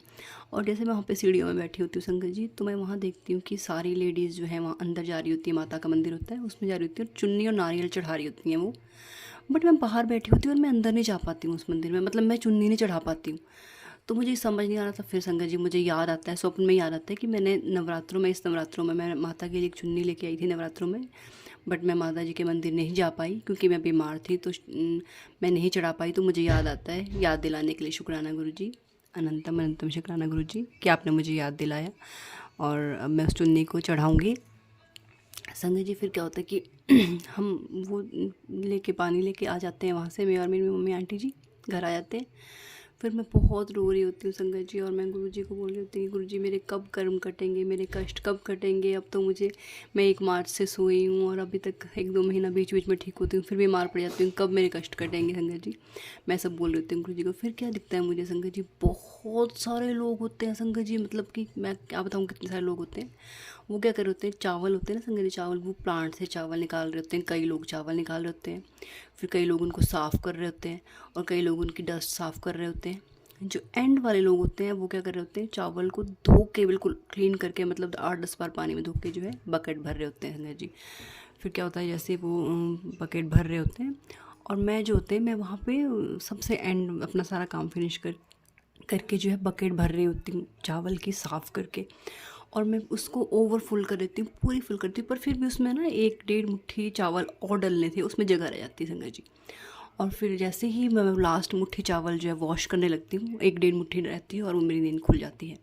और जैसे मैं वहाँ पे सीढ़ियों में बैठी होती हूँ संगत जी, तो मैं वहाँ देखती हूँ कि सारी लेडीज़ जो है वहाँ अंदर जा रही होती है, माता का मंदिर होता है उसमें जा रही होती है, और चुन्नी और नारियल चढ़ा रही होती हैं वो। बट मैं बाहर बैठी होती हूँ और मैं अंदर नहीं जा पाती हूँ उस मंदिर में, मतलब मैं चुन्नी नहीं चढ़ा पाती हूँ। तो मुझे समझ नहीं आ रहा था। फिर संगत जी मुझे याद आता है, स्वप्न में याद आता है कि मैंने नवरात्रों में, इस नवरात्रों में मैं माता के लिए एक चुन्नी लेके आई थी नवरात्रों में, बट मैं माता जी के मंदिर नहीं जा पाई क्योंकि मैं बीमार थी, तो मैं नहीं चढ़ा पाई। तो मुझे याद आता है, याद दिलाने के लिए शुक्राना गुरु जी, अनंतम अनंतम शुक्राना गुरु जी कि आपने मुझे याद दिलाया, और अब मैं उस चुन्नी को चढ़ाऊँगी। संगत जी फिर क्या होता है कि हम वो लेके पानी लेके आ जाते हैं वहाँ से, मैं और मेरी मम्मी आंटी जी घर आ जाते हैं। फिर मैं बहुत रो रही होती हूँ संगत जी, और मैं गुरुजी को बोल रही होती हूँ कि गुरुजी मेरे कब कर्म कटेंगे, मेरे कष्ट कब कटेंगे। अब तो मुझे, मैं 1 मार्च से सोई हूँ और अभी तक 1-2 महीना बीच बीच में ठीक होती हूँ, फिर बीमार पड़ जाती हूँ, कब मेरे कष्ट कटेंगे संगत जी। मैं सब बोल रही होती हूँ गुरुजी को। फिर क्या दिखता है मुझे संगत जी, बहुत सारे लोग होते हैं संगत जी, मतलब कि मैं क्या बताऊँ कितने सारे लोग होते हैं। वो क्या कर रहे होते हैं, चावल होते हैं ना संगत जी, चावल, वो प्लांट से चावल निकाल रहे होते हैं, कई लोग चावल निकाल रहे होते हैं, फिर कई लोग उनको साफ़ कर रहे होते हैं, और कई लोग उनकी डस्ट साफ़ कर रहे होते हैं। जो एंड वाले लोग होते हैं वो क्या कर रहे होते हैं, चावल को धो के बिल्कुल क्लीन करके, मतलब 8-10 बार पानी में धो के जो है बकेट भर रहे होते हैं संगत जी। फिर क्या होता है, जैसे वो बकेट भर रहे होते हैं, और मैं जो होते हैं, मैं वहाँ पे सबसे एंड अपना सारा काम फिनिश करके जो है बकेट भर रही होती हूँ चावल की, साफ़ करके, और मैं उसको ओवर फुल कर देती हूँ, पूरी फुल करती हूँ, पर फिर भी उसमें ना 1-1.5 मुट्ठी चावल और डलने थे, उसमें जगह रह जाती है संगत जी। और फिर जैसे ही मैं लास्ट मुट्ठी चावल जो है वॉश करने लगती हूँ, 1-1.5 मुट्ठी रहती है, और वो मेरी नींद खुल जाती है।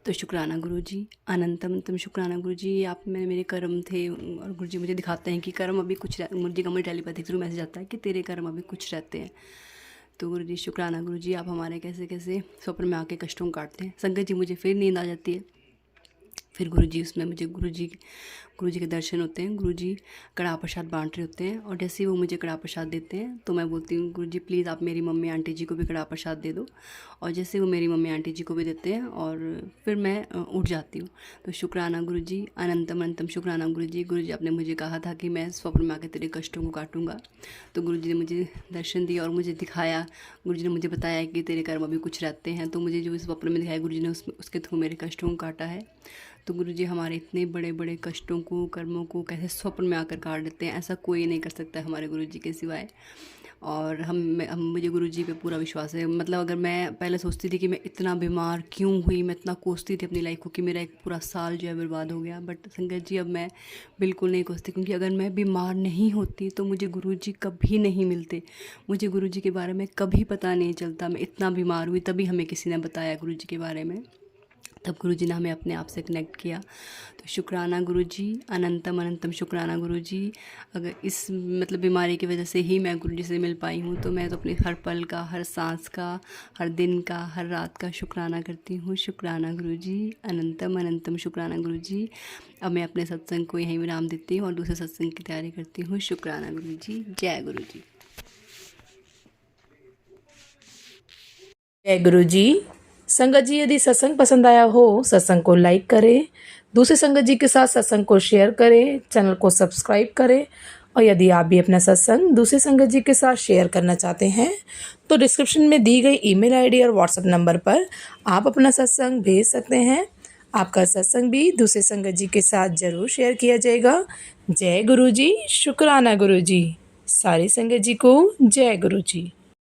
तो शुक्राना गुरुजी, अनंतम अनंतम शुक्राना गुरुजी, आप मेरे कर्म थे, और गुरुजी मुझे दिखाते हैं कि कर्म अभी कुछ, गुरुजी का मुझे टेलीपैथिक थ्रू मैसेज आता है कि तेरे कर्म अभी कुछ रहते हैं। तो गुरुजी शुक्राना गुरुजी, आप हमारे कैसे कैसे स्वप्न में आके कष्टों काटते हैं। संगत जी मुझे फिर नींद आ जाती है। फिर गुरुजी उसमें मुझे गुरुजी के दर्शन होते हैं, गुरुजी कड़ा प्रसाद बांट रहे होते हैं, और जैसे ही वो मुझे कड़ा प्रसाद देते हैं तो मैं बोलती हूँ गुरुजी प्लीज़ आप मेरी मम्मी आंटी जी को भी कड़ा प्रसाद दे दो, और जैसे वो मेरी मम्मी आंटी जी को भी देते हैं, और फिर मैं उठ जाती हूँ। तो शुक्राना गुरुजी, अनंतम अनंतम शुक्राना गुरुजी। गुरुजी आपने मुझे कहा था कि मैं स्वप्न में आकर तेरे कष्टों को काटूंगा, तो गुरुजी ने मुझे दर्शन दिया और मुझे दिखाया, गुरुजी ने मुझे बताया कि तेरे कर्म अभी कुछ रहते हैं। तो मुझे जो इस स्वप्न में दिखाया गुरुजी ने उसके थ्रू मेरे कष्टों को काटा है। तो गुरुजी हमारे इतने बड़े बड़े कष्टों को, कर्मों को कैसे स्वप्न में आकर काट देते हैं, ऐसा कोई नहीं कर सकता है हमारे गुरुजी के सिवाय। और मुझे गुरुजी पे पूरा विश्वास है। मतलब अगर मैं पहले सोचती थी कि मैं इतना बीमार क्यों हुई, मैं इतना कोसती थी अपनी लाइफ को कि मेरा एक पूरा साल जो है बर्बाद हो गया, बट संगत जी अब मैं बिल्कुल नहीं कोसती, क्योंकि अगर मैं बीमार नहीं होती तो मुझे गुरुजी कभी नहीं मिलते, मुझे गुरुजी के बारे में कभी पता नहीं चलता। मैं इतना बीमार हुई तभी हमें किसी ने बताया गुरुजी के बारे में, तब गुरुजी ने हमें अपने आप से कनेक्ट किया। तो शुक्राना गुरुजी, अनंतम अनंतम शुक्राना गुरुजी। अगर इस मतलब बीमारी की वजह से ही मैं गुरुजी से मिल पाई हूँ, तो मैं तो अपने हर पल का, हर सांस का, हर दिन का, हर रात का शुक्राना करती हूँ। शुक्राना गुरुजी, अनंतम अनंतम शुक्राना गुरुजी। अब मैं अपने सत्संग को यहीं विराम देती हूँ और दूसरे सत्संग की तैयारी करती हूँ। शुक्राना गुरुजी, जय गुरुजी। जय गुरु जी। संगत जी यदि सत्संग पसंद आया हो, सत्संग को लाइक करें, दूसरे संगत जी के साथ सत्संग को शेयर करें, चैनल को सब्सक्राइब करें, और यदि आप भी अपना सत्संग दूसरे संगत जी के साथ शेयर करना चाहते हैं तो डिस्क्रिप्शन में दी गई ईमेल आईडी और व्हाट्सएप नंबर पर आप अपना सत्संग भेज सकते हैं। आपका सत्संग भी दूसरे संगत जी के साथ ज़रूर शेयर किया जाएगा। जय गुरु जी, शुक्राना गुरु जी। सारी संगत जी को जय गुरु जी।